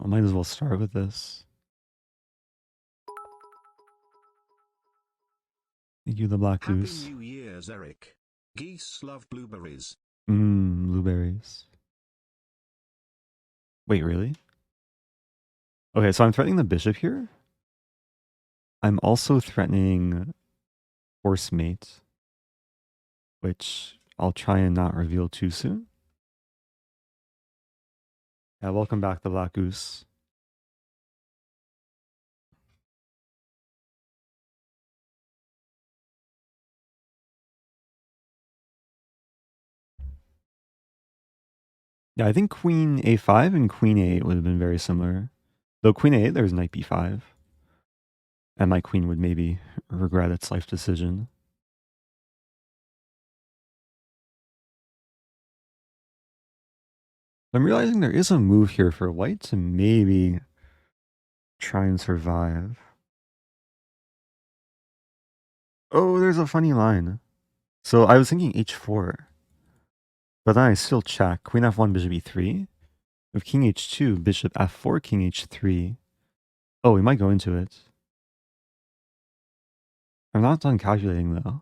I might as well start with this. Thank you, the black goose. Happy New Year's, Eric. Geese love blueberries. Blueberries. Wait, really? Okay, so I'm threatening the bishop here. I'm also threatening horse mate, which I'll try and not reveal too soon. Yeah, welcome back, the black goose. Yeah, I think queen a5 and queen a8 would have been very similar. Though queen a8, there's knight b5. And my queen would maybe regret its life decision. I'm realizing there is a move here for white to maybe try and survive. Oh, there's a funny line. So I was thinking h4. But then I still check. Queen f1, bishop e3. With king h2, bishop f4, king h3. Oh, we might go into it. I'm not done calculating though.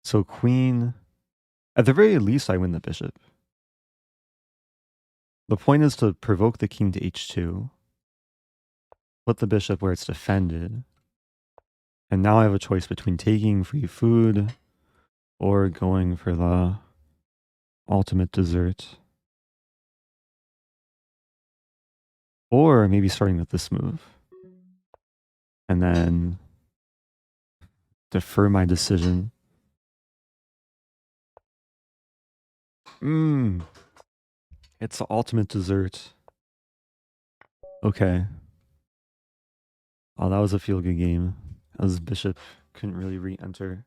So queen... At the very least, I win the bishop. The point is to provoke the king to h2. Put the bishop where it's defended. And now I have a choice between taking free food or going for the ultimate dessert. Or maybe starting with this move. And then defer my decision. It's the ultimate dessert. Okay. Oh, that was a feel-good game. As bishop couldn't really re-enter.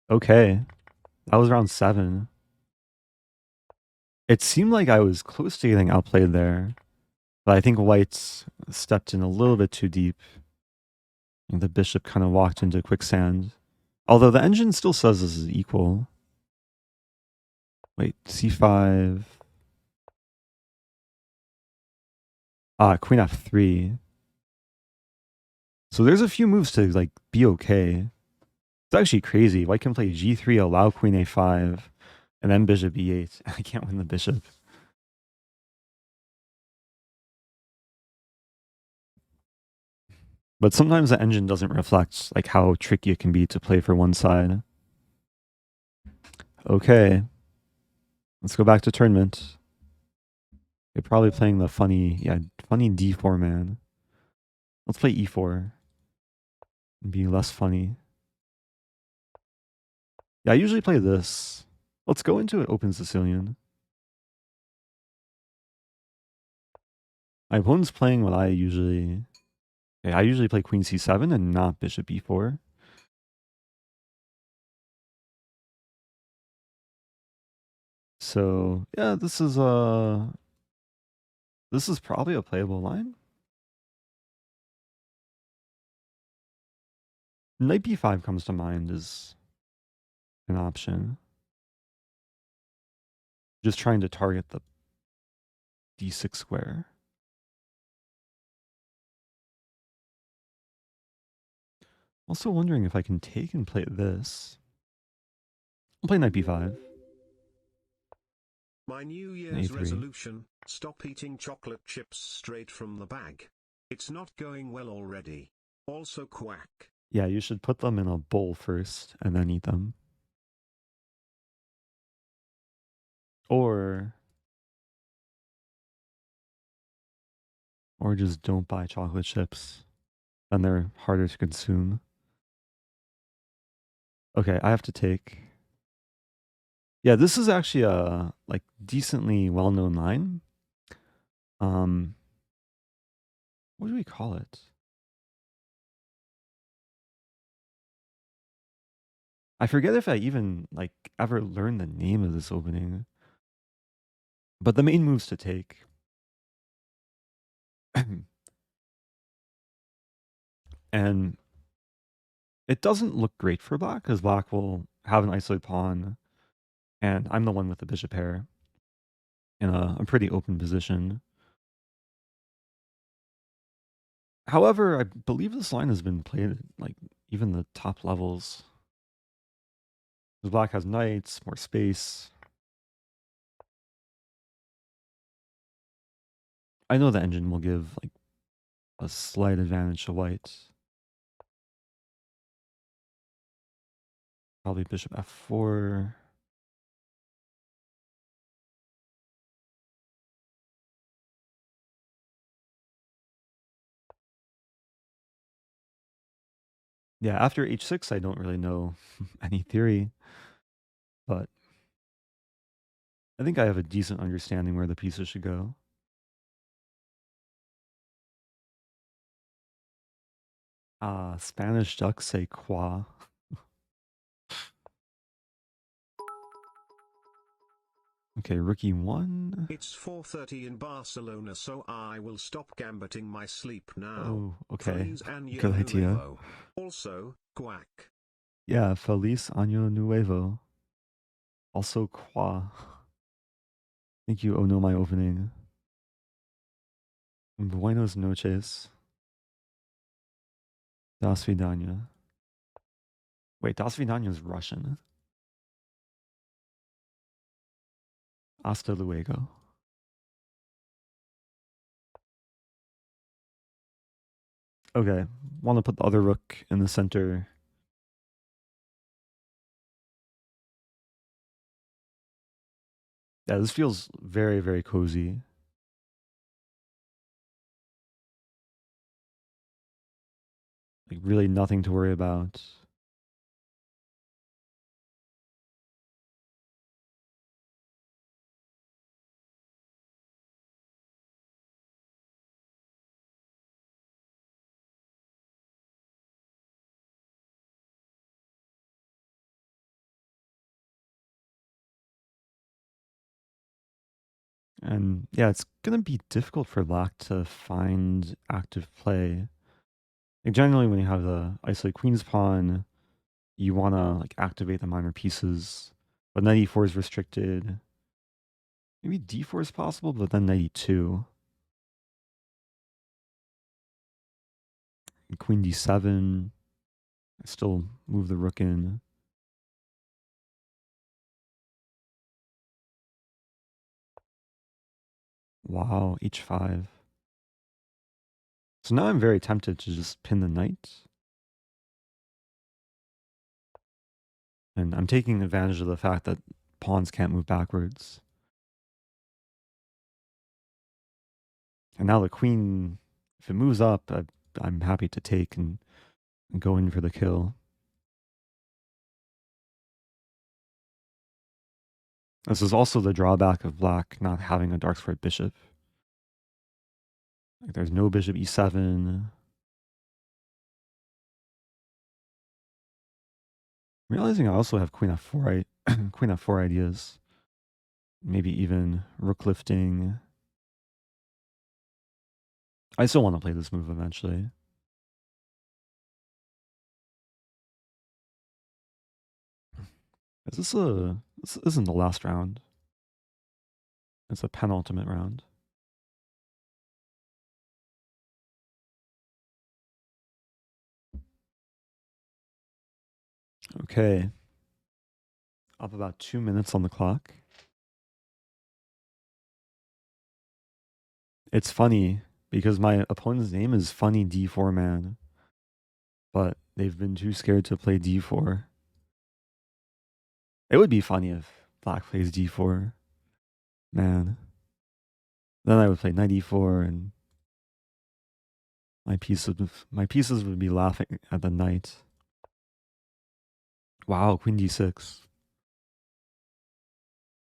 Okay. That was round 7. It seemed like I was close to getting outplayed there. But I think white stepped in a little bit too deep. And the bishop kind of walked into quicksand. Although the engine still says this is equal. Wait, c5. Queen f3. So there's a few moves to like be okay. It's actually crazy. White can play g3, allow queen a5, and then bishop e8. I can't win the bishop. But sometimes the engine doesn't reflect like how tricky it can be to play for one side. Okay, let's go back to tournament. You're probably playing the funny D4 man. Let's play E4 and be less funny. Yeah, I usually play this. Let's go into an open Sicilian. My opponent's playing what I usually... Okay, I usually play queen c7 and not bishop e4. So, yeah, this is probably a playable line. Knight b5 comes to mind as an option. Just trying to target the d6 square. Also wondering if I can take and play this. I'll play knight b5. My New Year's resolution, stop eating chocolate chips straight from the bag. It's not going well already. Also quack. Yeah, you should put them in a bowl first and then eat them. Or just don't buy chocolate chips. Then they're harder to consume. Okay, I have to take. Yeah, this is actually a like decently well-known line. What do we call it? I forget if I even like ever learned the name of this opening. But the main move's to take. And it doesn't look great for black because black will have an isolated pawn, and I'm the one with the bishop pair in a pretty open position. However, I believe this line has been played at like even the top levels. Because black has knights, more space. I know the engine will give like a slight advantage to white. Probably bishop f4. Yeah, after h6, I don't really know any theory, but I think I have a decent understanding where the pieces should go. Spanish ducks say qua. Okay, rookie 1. It's 4:30 in Barcelona, so I will stop gambiting my sleep now. Oh, okay. Feliz año Good idea. nuevo. Also, quack. Yeah, feliz año nuevo. Also qua. Thank you, oh no, my opening. Buenos noches. Das vidanya. Wait, das vidanya is Russian. Hasta luego. Okay, want to put the other rook in the center. Yeah, this feels very, very cozy. Like really nothing to worry about. And yeah, it's going to be difficult for black to find active play. Like generally when you have the isolate queen's pawn, you want to like activate the minor pieces. But knight e4 is restricted. Maybe d4 is possible, but then knight e2. And queen d7. I still move the rook in. Wow, h5. So now I'm very tempted to just pin the knight. And I'm taking advantage of the fact that pawns can't move backwards. And now the queen, if it moves up, I'm happy to take and go in for the kill. This is also the drawback of black not having a dark squared bishop. Like there's no bishop e7. Realizing I also have queen f4, queen f4 ideas. Maybe even rook lifting. I still want to play this move eventually. This isn't the last round. It's a penultimate round. Okay. Up about 2 minutes on the clock. It's funny because my opponent's name is Funny D4 Man, but they've been too scared to play D4. It would be funny if black plays D4 Man. Then I would play knight e4 and my pieces would be laughing at the knight. Wow, queen d6.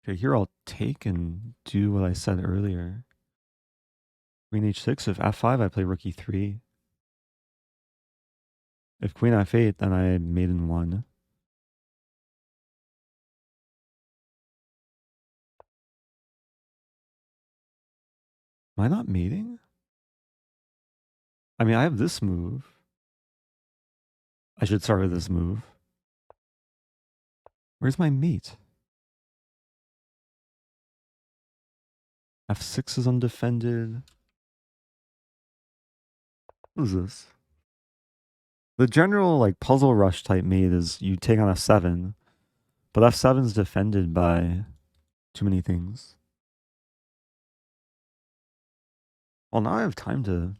Okay, here I'll take and do what I said earlier. Queen h6, if f5, I play rook e3. If queen f8, then I maiden 1. Am I not mating? I mean, I have this move. I should start with this move. Where's my mate? f6 is undefended. What is this? The general like puzzle rush type mate is you take on f7, but f7 is defended by too many things. Well, now I have time to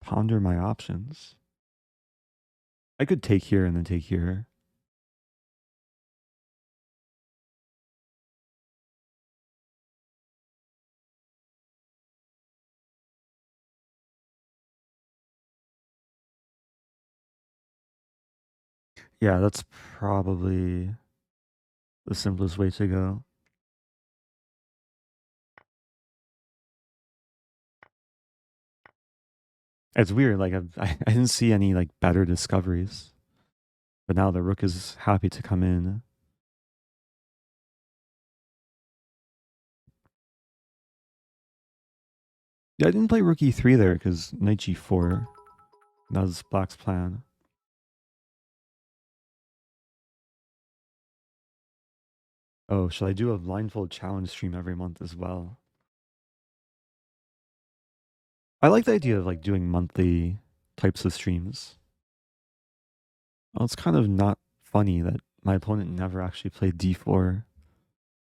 ponder my options. I could take here and then take here. Yeah, that's probably the simplest way to go. It's weird, like I didn't see any like better discoveries. But now the rook is happy to come in. Yeah, I didn't play rook e3 there because knight g4. That was black's plan. Oh, should I do a blindfold challenge stream every month as well? I like the idea of like doing monthly types of streams. Well, it's kind of not funny that my opponent never actually played d4.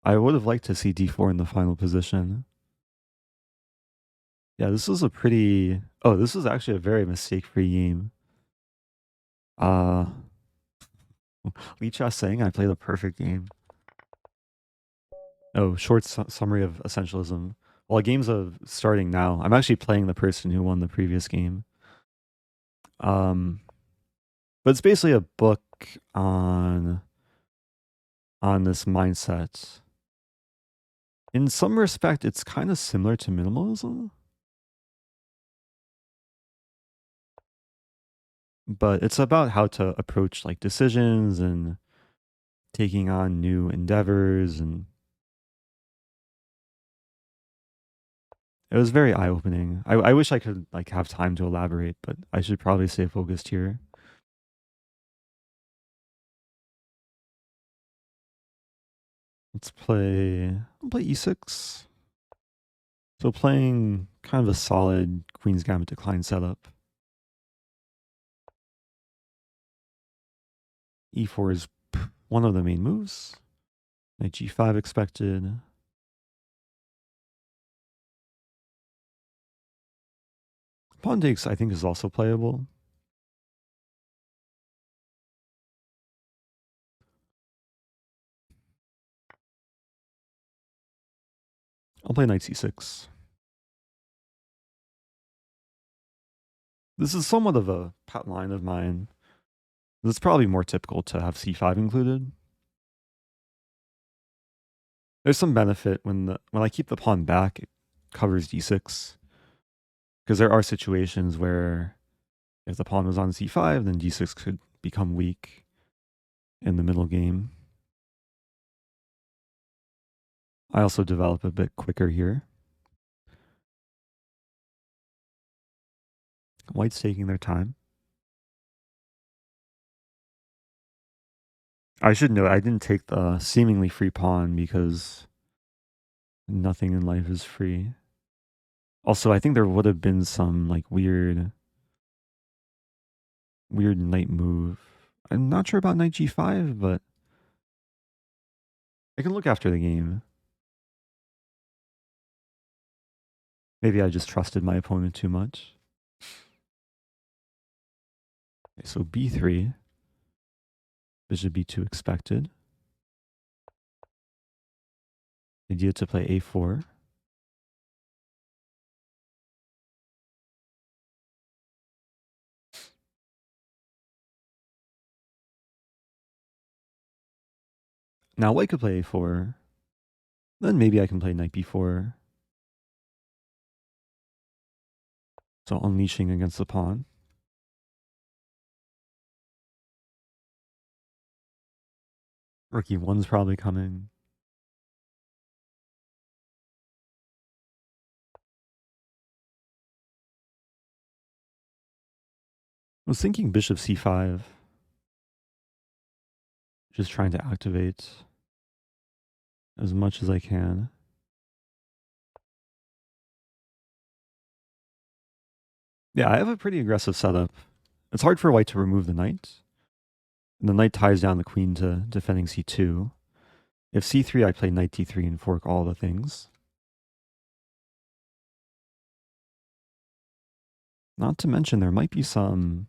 I would have liked to see d4 in the final position. Yeah, this is a pretty... Oh, this is actually a very mistake-free game. Lee Cha saying I played a perfect game. Oh, short summary of essentialism. Well, games are starting now. I'm actually playing the person who won the previous game. But it's basically a book on this mindset. In some respect, it's kind of similar to minimalism. But it's about how to approach like decisions and taking on new endeavors, and it was very eye-opening. I wish I could like have time to elaborate, but I should probably stay focused here. Let's play e6. So playing kind of a solid Queen's Gambit Declined setup. E4 is one of the main moves. Knight g5 expected. Pawn takes, I think, is also playable. I'll play knight c6. This is somewhat of a pet line of mine. It's probably more typical to have c5 included. There's some benefit when I keep the pawn back, it covers d6. Because there are situations where if the pawn was on c5, then d6 could become weak in the middle game. I also develop a bit quicker here. White's taking their time. I should note I didn't take the seemingly free pawn because nothing in life is free. Also, I think there would have been some like weird knight move. I'm not sure about knight g5, but I can look after the game. Maybe I just trusted my opponent too much. Okay, so b3. Bishop b2 expected. Idea to play a4. Now white could play a4. Then maybe I can play knight b4. So unleashing against the pawn. Rook e1's probably coming. I was thinking bishop c5. Just trying to activate as much as I can. Yeah, I have a pretty aggressive setup. It's hard for white to remove the knight. And the knight ties down the queen to defending c2. If c3, I play knight d3 and fork all the things. Not to mention there might be some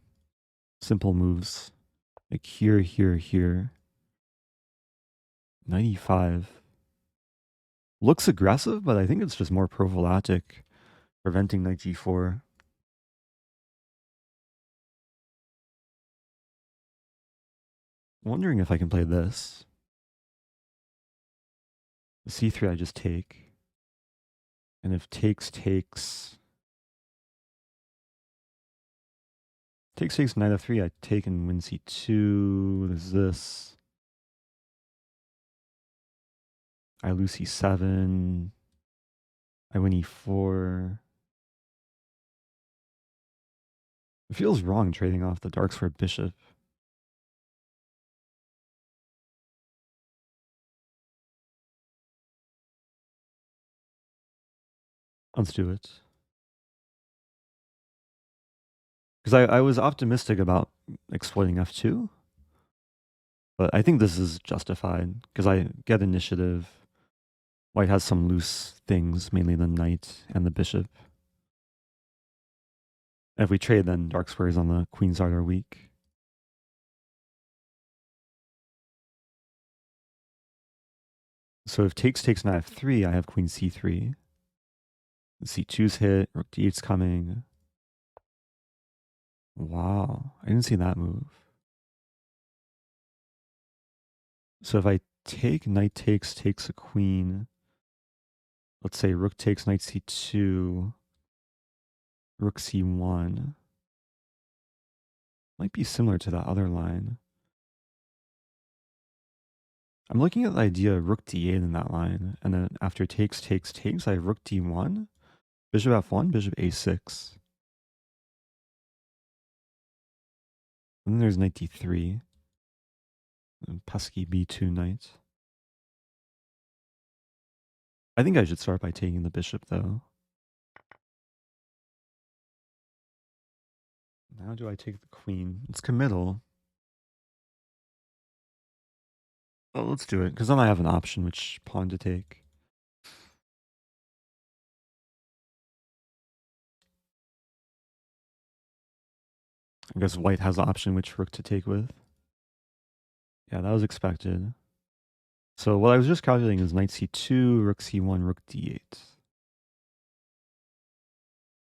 simple moves. Like here, here, here. Knight e5. Looks aggressive, but I think it's just more prophylactic, preventing knight g4. Wondering if I can play this. The c3 I just take. And if takes, takes knight f3, I take and win c2. There's this. I lose c7. I win e4. It feels wrong trading off the darks for a bishop. Let's do it. Because I was optimistic about exploiting f2. But I think this is justified because I get initiative. White has some loose things, mainly the knight and the bishop. And if we trade, then dark squares on the queen side are weak. So if takes knight f3, I have queen c3. c2's hit, rook d8's coming. Wow, I didn't see that move. So if I take knight takes a queen, let's say rook takes knight c2, rook c1. Might be similar to that other line. I'm looking at the idea of rook d8 in that line, and then after takes, I have rook d1, bishop f1, bishop a6. And then there's knight d3, and pesky b2 knight. I think I should start by taking the bishop, though. Now do I take the queen? It's committal. Oh, let's do it, because then I have an option which pawn to take. I guess white has the option which rook to take with. Yeah, that was expected. So what I was just calculating is knight c2, rook c1, rook d8.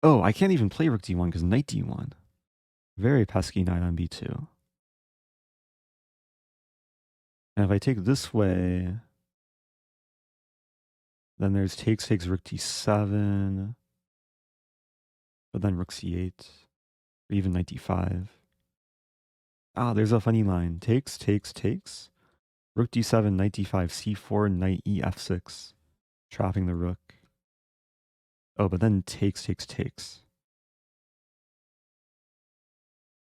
Oh, I can't even play rook d1 because knight d1. Very pesky knight on b2. And if I take this way, then there's takes rook d7, but then rook c8, or even knight d5. Ah, there's a funny line. Takes, rook d7, knight d5, c4, knight e f6, trapping the rook. Oh, but then takes.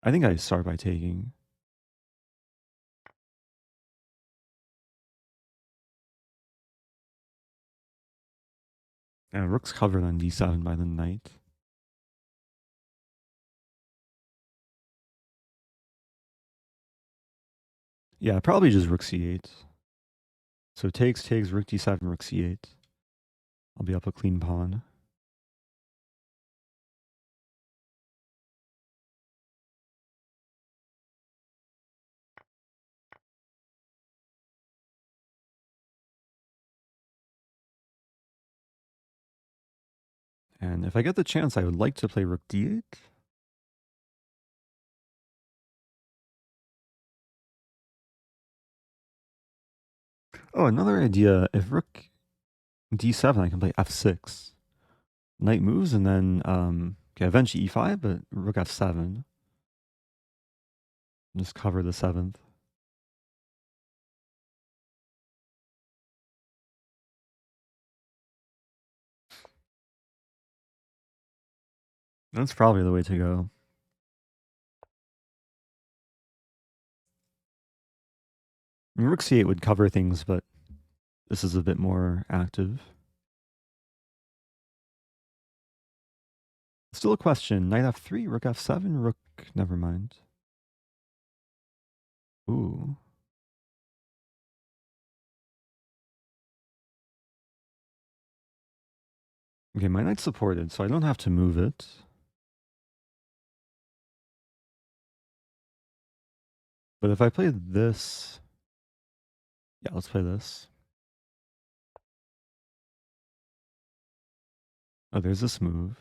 I think I start by taking. Yeah, rook's covered on d7 by the knight. Yeah, probably just rook c8. So takes, rook d7, rook c8. I'll be up a clean pawn. And if I get the chance, I would like to play rook d8. Oh, another idea. If rook d7, I can play f6. Knight moves and then, okay, eventually e5, but rook f7. Just cover the 7th. That's probably the way to go. Rook c8 would cover things, but this is a bit more active. Still a question. Knight f3, rook f7, rook... Never mind. Ooh. Okay, my knight's supported, so I don't have to move it. But if I play this... Yeah, let's play this. Oh, there's this move.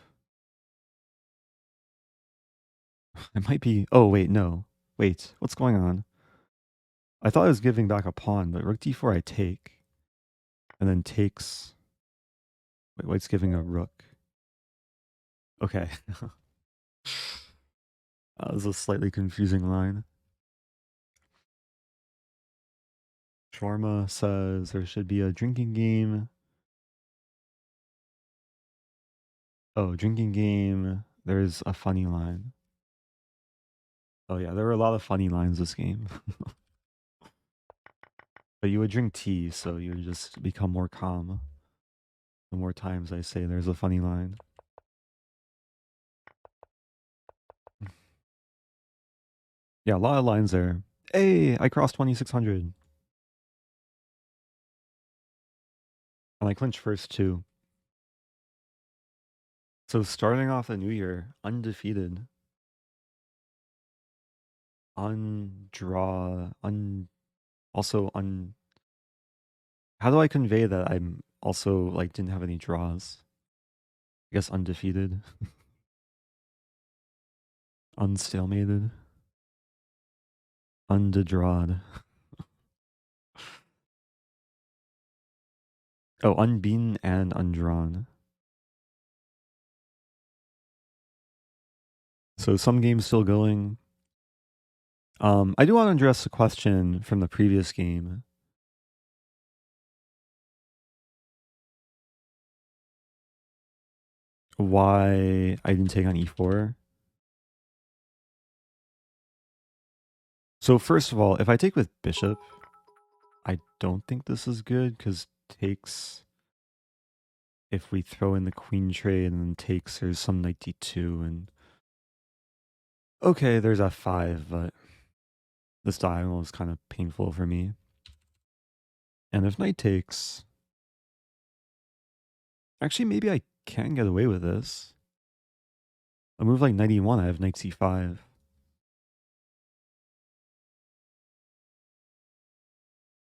It might be... Oh, wait, no. Wait, what's going on? I thought I was giving back a pawn, but rook d4 I take. And then takes... Wait, white's giving a rook. Okay. That was a slightly confusing line. Shawarma says there should be a drinking game. Oh, drinking game. There's a funny line. Oh yeah, there were a lot of funny lines this game. But you would drink tea, so you would just become more calm. The more times I say there's a funny line. Yeah, a lot of lines there. Hey, I crossed 2600. And I clinched first too. So starting off the new year, undefeated. Also how do I convey that I'm also like didn't have any draws? I guess undefeated. Unstalemated. Undedrawed. Oh, unbeaten and undrawn. So some games still going. I do want to address a question from the previous game. Why I didn't take on e4. So first of all, if I take with bishop, I don't think this is good because takes, if we throw in the queen trade and then takes, there's some knight d2 and okay, there's f5, but this diagonal is kind of painful for me. And if knight takes, actually maybe I can get away with this. A move like knight e1, I have knight c5.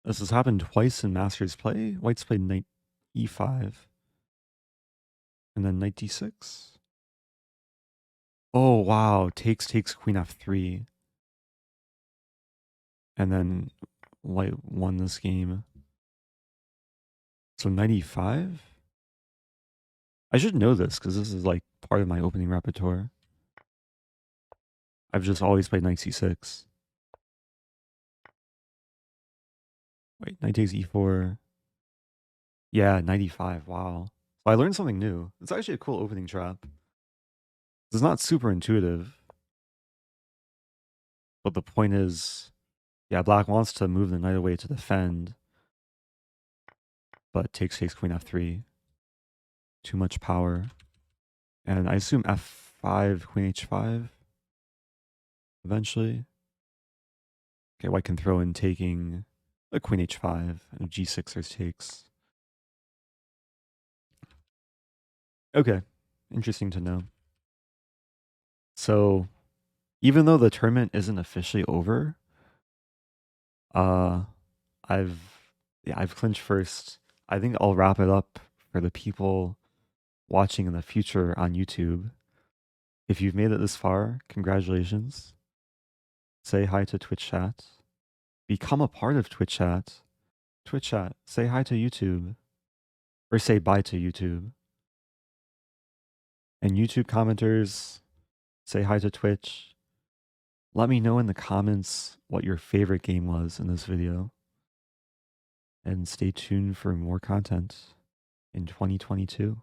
This has happened twice in Masters play. White's played knight e5. And then knight d6. Oh, wow. Takes queen f3. And then White won this game. So knight e5? I should know this because this is like part of my opening repertoire. I've just always played knight c6. Wait, knight takes e4. Yeah, knight e5. Wow. So I learned something new. It's actually a cool opening trap. It's not super intuitive. But the point is, yeah, black wants to move the knight away to defend. But takes queen f3. Too much power. And I assume f5, queen h5. Eventually. Okay, white can throw in taking a queen h5 and g6 there's takes. Okay, interesting to know. So, even though the tournament isn't officially over, I've clinched first. I think I'll wrap it up for the people watching in the future on YouTube. If you've made it this far, congratulations. Say hi to Twitch chat. Become a part of Twitch chat. Twitch chat, say hi to YouTube. Or say bye to YouTube. And YouTube commenters, say hi to Twitch. Let me know in the comments what your favorite game was in this video. And stay tuned for more content in 2022.